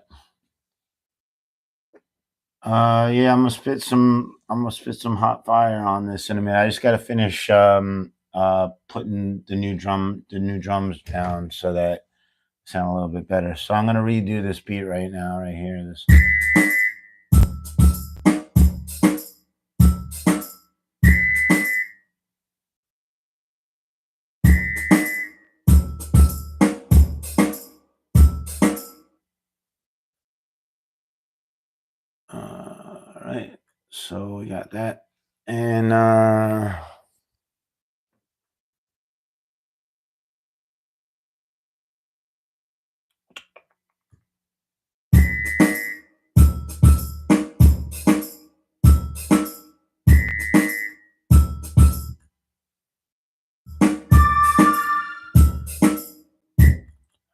Yeah, I'm gonna spit some hot fire on this in a minute. I just gotta finish putting the new drums down so that sound a little bit better. So I'm gonna redo this beat right now, right here. This. All right. So we got that. And all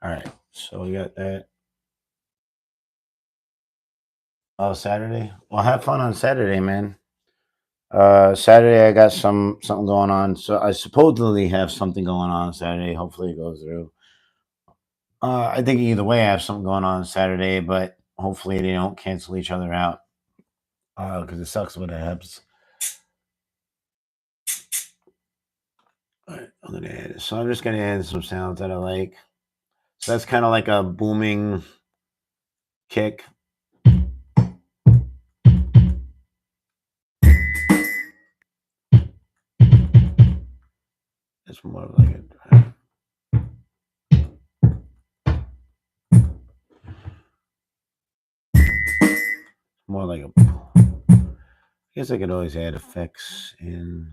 right. So we got that. Oh, Saturday. Well, have fun on Saturday, man. Saturday I got something going on. So I supposedly have something going on Saturday. Hopefully it goes through. I think either way I have something going on Saturday, but hopefully they don't cancel each other out. Because it sucks when it happens. All right, I'm gonna add. So I'm just gonna add some sounds that I like. So that's kind of like a booming kick. It's more of like a more like a. I guess I could always add effects in.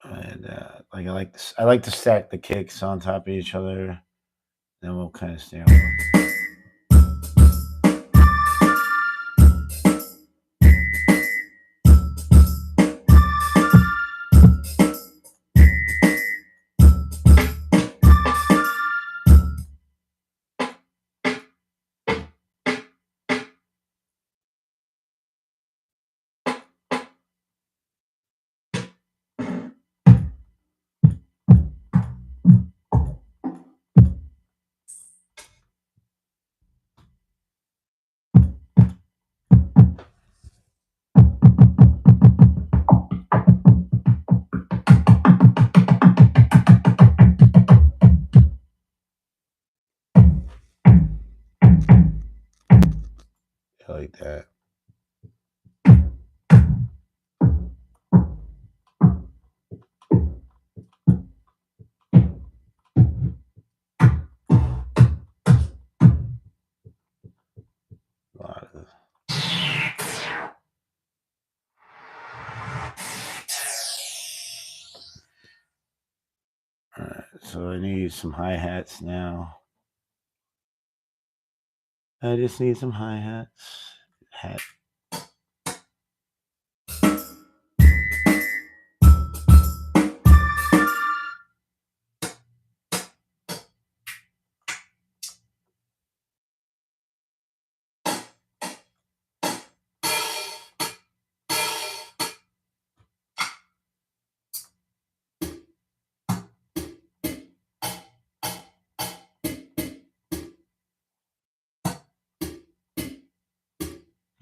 And I like to stack the kicks on top of each other. Then we'll kind of stay on. Like that. A lot of. All right, so I need some hi hats now. I just need some hi hats. Hat.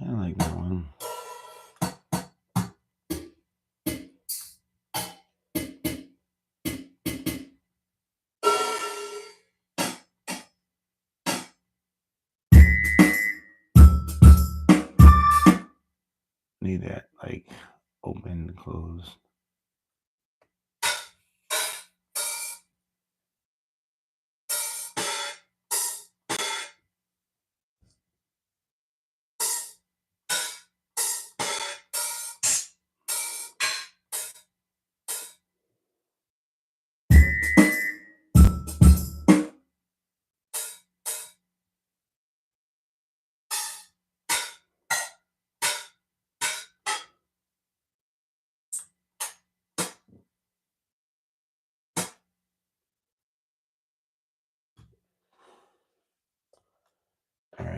I like that one. Need that like open, close.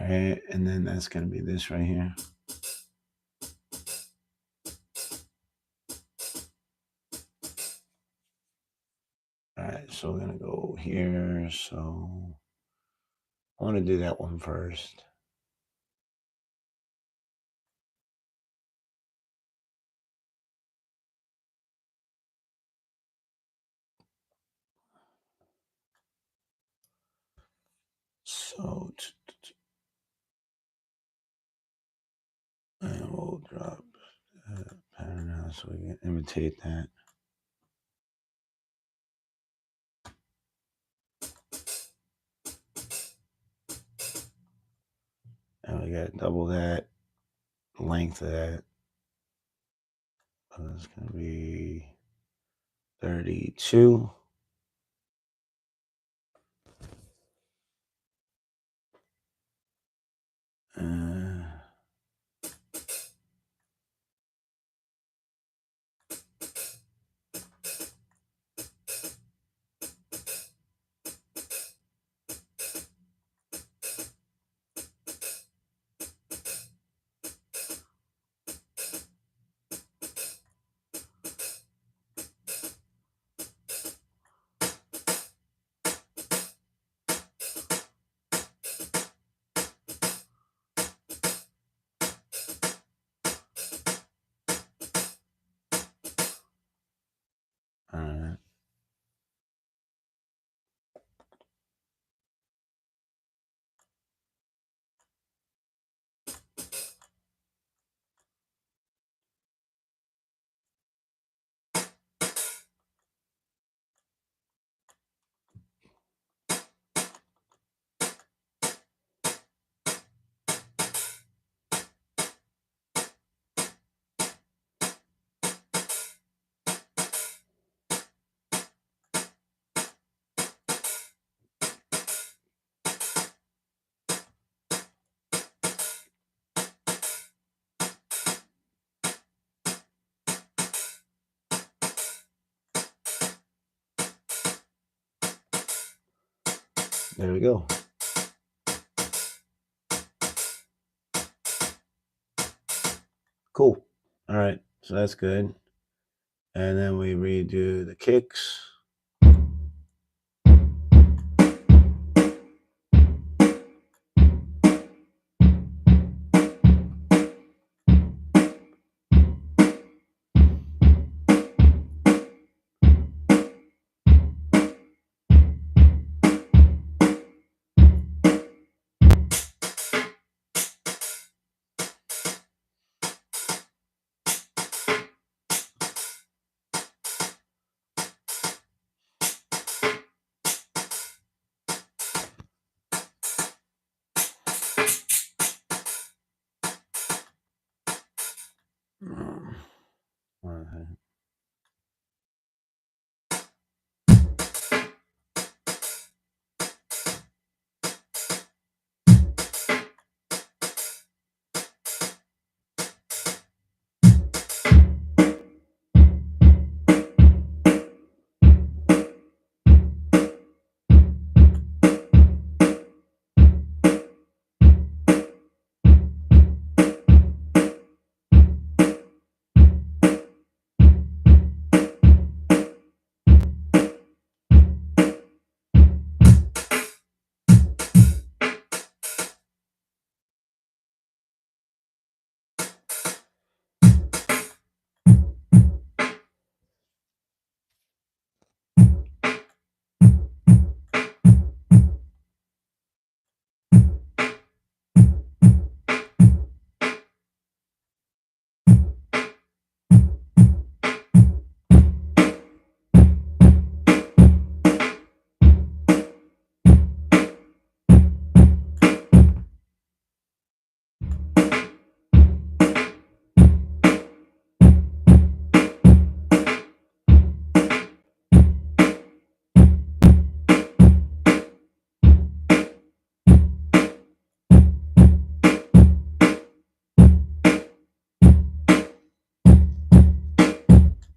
right? And then that's going to be this right here. All right, so we're going to go here. So I want to do that one first. So, and we'll drop pattern now so we can imitate that. And we got double that length of that. So it's going to be 32. Uh, all right. There we go. Cool. All right. So that's good. And then we redo the kicks. Um,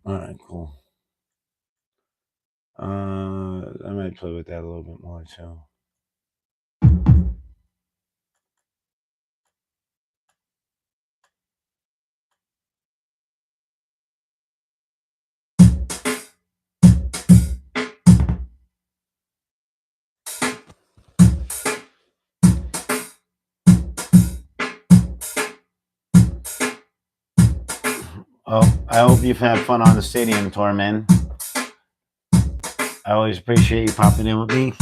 all right, cool. I might play with that a little bit more too. Oh, I hope you've had fun on the stadium tour, man. I always appreciate you popping in with me.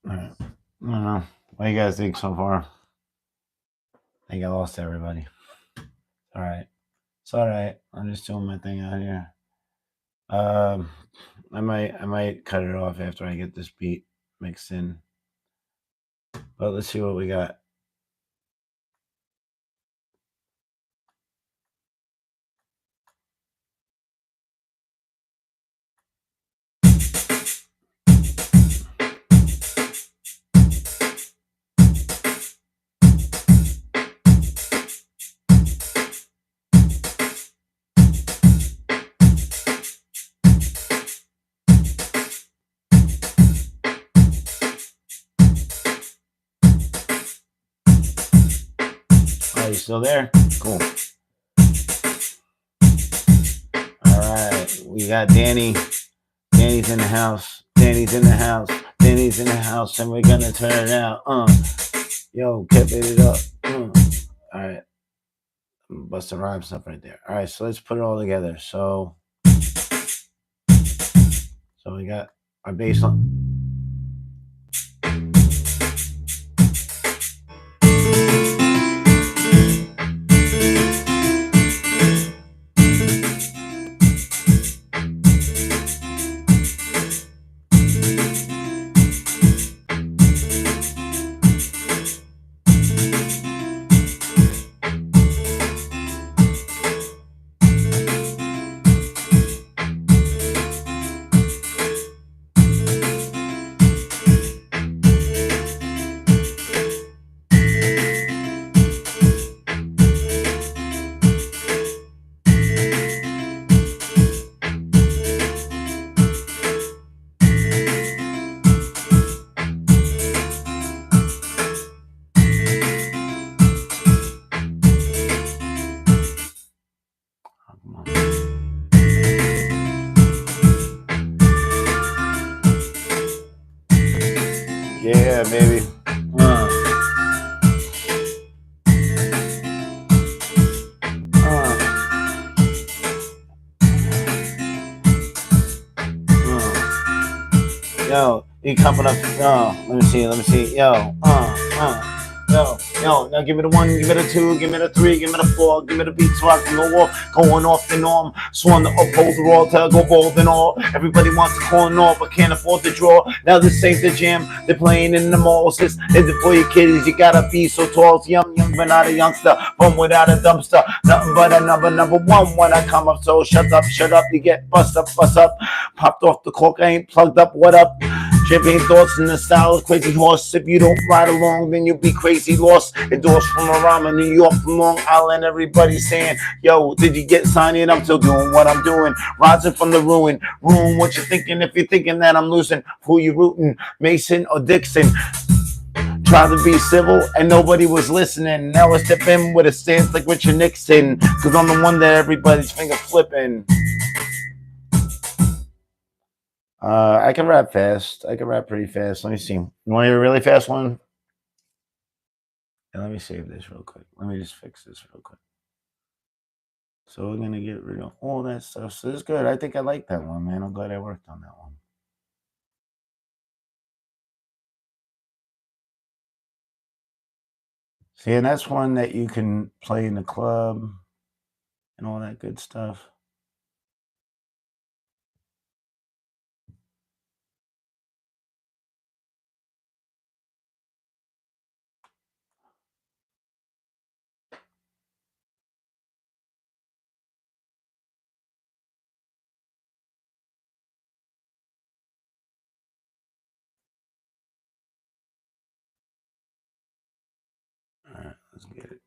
All right. I don't know. What do you guys think so far? I think I lost everybody. All right. It's all right. I'm just doing my thing out here. Um, I might cut it off after I get this beat mixed in. But let's see what we got. Are you still there? Cool. All right. We got Danny. Danny's in the house. Danny's in the house. Danny's in the house, and we're gonna turn it out. Yo, kept it up. All right. Bust a rhyme stuff right there. All right, so let's put it all together. So we got our bass line. yo, you coming up, let me see, yo, now give me the one, give me the two, give me the three, give me the four, give me the beats so I can go off, going off the norm, sworn to uphold the raw, till I go bold and all, everybody wants to corner off, but can't afford to draw, now this ain't the jam, they're playing in the malls, this is it for your kiddies, you gotta be so tall, it's young, but not a youngster, born without a dumpster, nothing but a number one when I come up, so shut up, you get bust up, popped off the cork, I ain't plugged up, what up? Champagne thoughts in the style of crazy horse. If you don't ride along, then you'll be crazy lost. Endorsed from Arama, New York, from Long Island. Everybody saying, yo, did you get signed in? I'm still doing what I'm doing. Rising from the ruin what you thinking if you're thinking that I'm losing. Who you rooting, Mason or Dixon? Tried to be civil and nobody was listening. Now I step in with a stance like Richard Nixon. Cause I'm the one that everybody's finger flipping. I can rap fast. I can rap pretty fast. Let me see. You want to hear a really fast one? Yeah, let me save this real quick. Let me just fix this real quick. So we're gonna get rid of all that stuff. So it's good. I think I like that one, man. I'm glad I worked on that one. See, and that's one that you can play in the club and all that good stuff. All right, let's get it.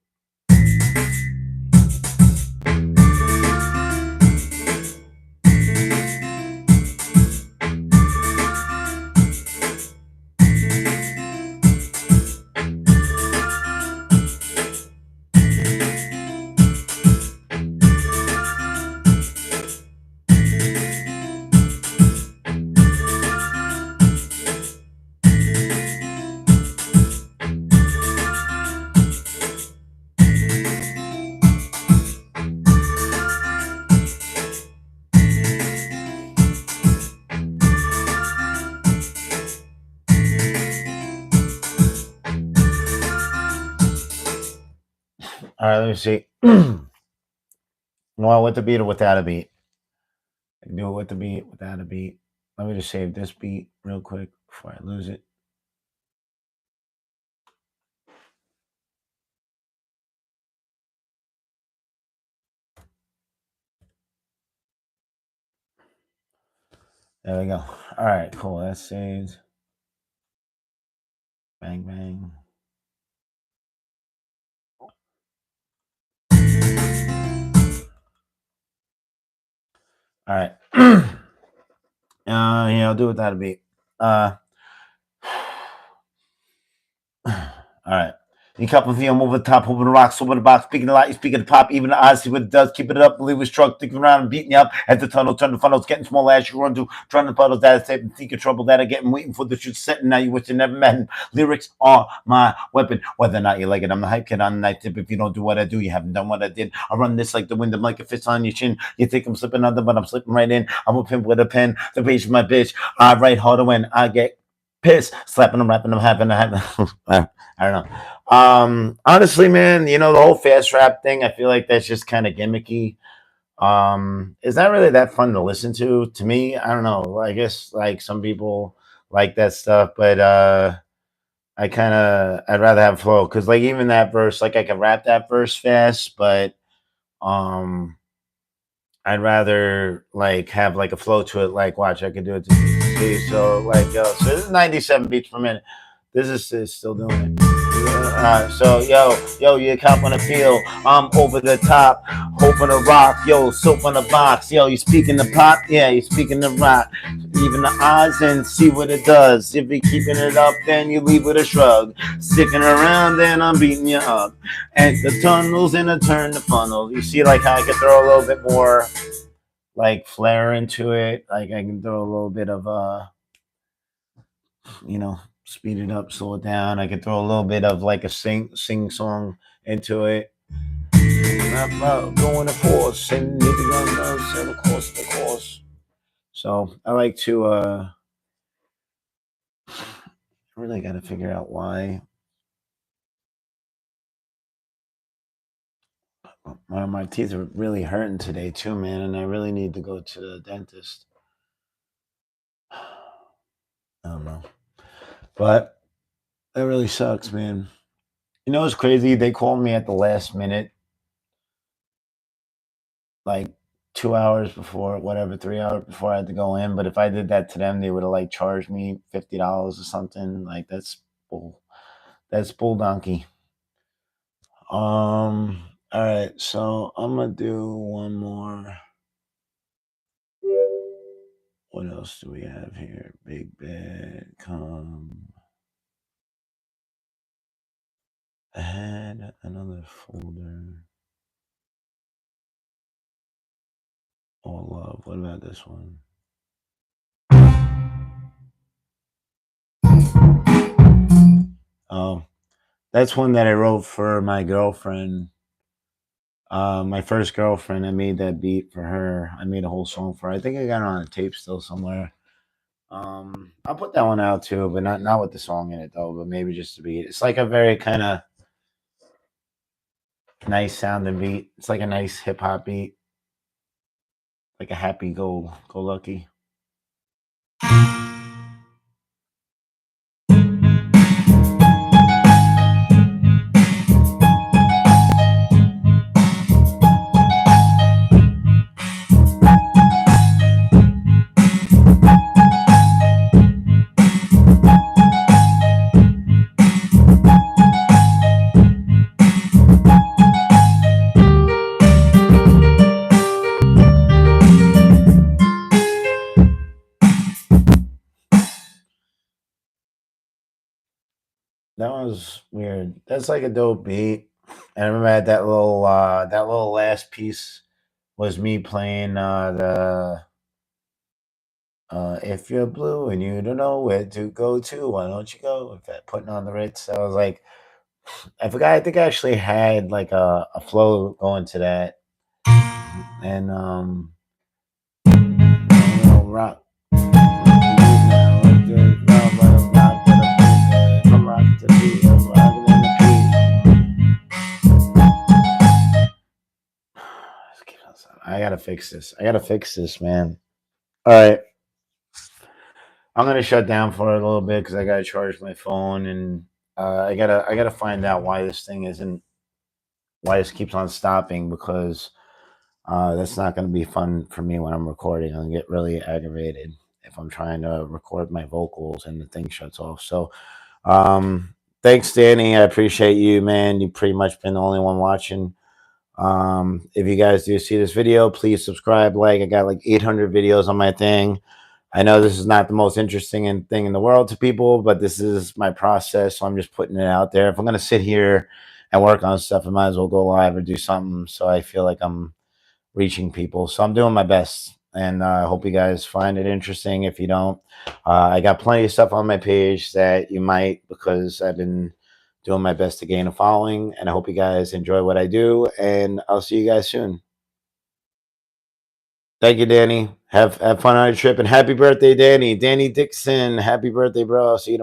All right, let me see. Well, with the beat or without a beat? I can do it with the beat, without a beat. Let me just save this beat real quick before I lose it. There we go. All right, cool. That's saved. Bang, bang. All right. Yeah, I'll do it without a beat. All right. You cup of feel over the top, over the rocks, over the box, speaking a lot, you speaking the pop, even the odds, see what it does, keep it up, believe it's struck, thinking around and beating you up at the tunnel, turn the funnels, getting small as you run to, trying to puddles that are safe and thinking trouble that are getting waiting for the shoot setting. Now you wish you never met. Lyrics are my weapon, whether or not you like it. I'm the hype kid on the night tip. If you don't do what I do, you haven't done what I did. I run this like the wind, I'm like a fist on your chin. You think I'm slipping under, but I'm slipping right in. I'm a pimp with a pen, the page of my bitch. I write harder when I get pissed, slapping them, rapping them, having I don't know. Honestly, man, you know, the whole fast rap thing, I feel like that's just kind of gimmicky. It's not really that fun to listen to me. I don't know. I guess like some people like that stuff, but I'd rather have flow because like even that verse, like I can rap that verse fast, but um I'd rather like have like a flow to it. Like, watch, I could do it. See, so like, so this is 97 beats per minute. This is still doing it. So yo, you cop on the field. I'm over the top, hoping to rock. Yo, soap on the box. Yo, you speaking the pop? Yeah, you speaking the rock. Even the odds and see what it does. If you're keeping it up, then you leave with a shrug. Sticking around, then I'm beating you up. And the tunnels and I turn the funnel. You see, like how I can throw a little bit more like flair into it. Like I can throw a little bit of you know, speed it up, slow it down. I can throw a little bit of like a sing song into it. Going to course and the course. So I like to I really got to figure out why. My teeth are really hurting today too, man, and I really need to go to the dentist. I don't know, but that really sucks, man. You know, it's crazy. They called me at the last minute, like 2 hours before, whatever, 3 hours before I had to go in. But if I did that to them, they would have like charged me $50 or something. Like bull. That's bull donkey. All right, so I'm gonna do one more. What else do we have here? Big bad come. I had another folder. All love. What about this one? Oh, that's one that I wrote for my girlfriend. My first girlfriend. I made that beat for her. I made a whole song for her. I think I got it on a tape still somewhere. I'll put that one out too, but not with the song in it though. But maybe just the beat. It's like a very kind of nice sounding beat. It's like a nice hip hop beat, like a happy go lucky. That was weird. That's like a dope beat. And I remember I had that little last piece was me playing the if you're blue and you don't know where to go to, why don't you go? With that putting on the Ritz. I was like, I forgot. I think I actually had like a flow going to that, and rock. I gotta fix this. I gotta fix this, man. All right, I'm gonna shut down for a little bit because I gotta charge my phone, and I gotta find out why this thing isn't why this keeps on stopping because that's not gonna be fun for me when I'm recording. I'll get really aggravated if I'm trying to record my vocals and the thing shuts off. So, thanks, Danny. I appreciate you, man. You've pretty much been the only one watching. If you guys do see this video, please subscribe, like. I got like 800 videos on my thing. I know this is not the most interesting thing in the world to people, but this is my process, so I'm just putting it out there. If I'm gonna sit here and work on stuff, I might as well go live or do something so I feel like I'm reaching people. So I'm doing my best, and I hope you guys find it interesting. If you don't, I got plenty of stuff on my page that you might because I've been doing my best to gain a following, and I hope you guys enjoy what I do. And I'll see you guys soon. Thank you, Danny. Have fun on your trip, and happy birthday, Danny. Danny Dixon. Happy birthday, bro. I'll see you tomorrow.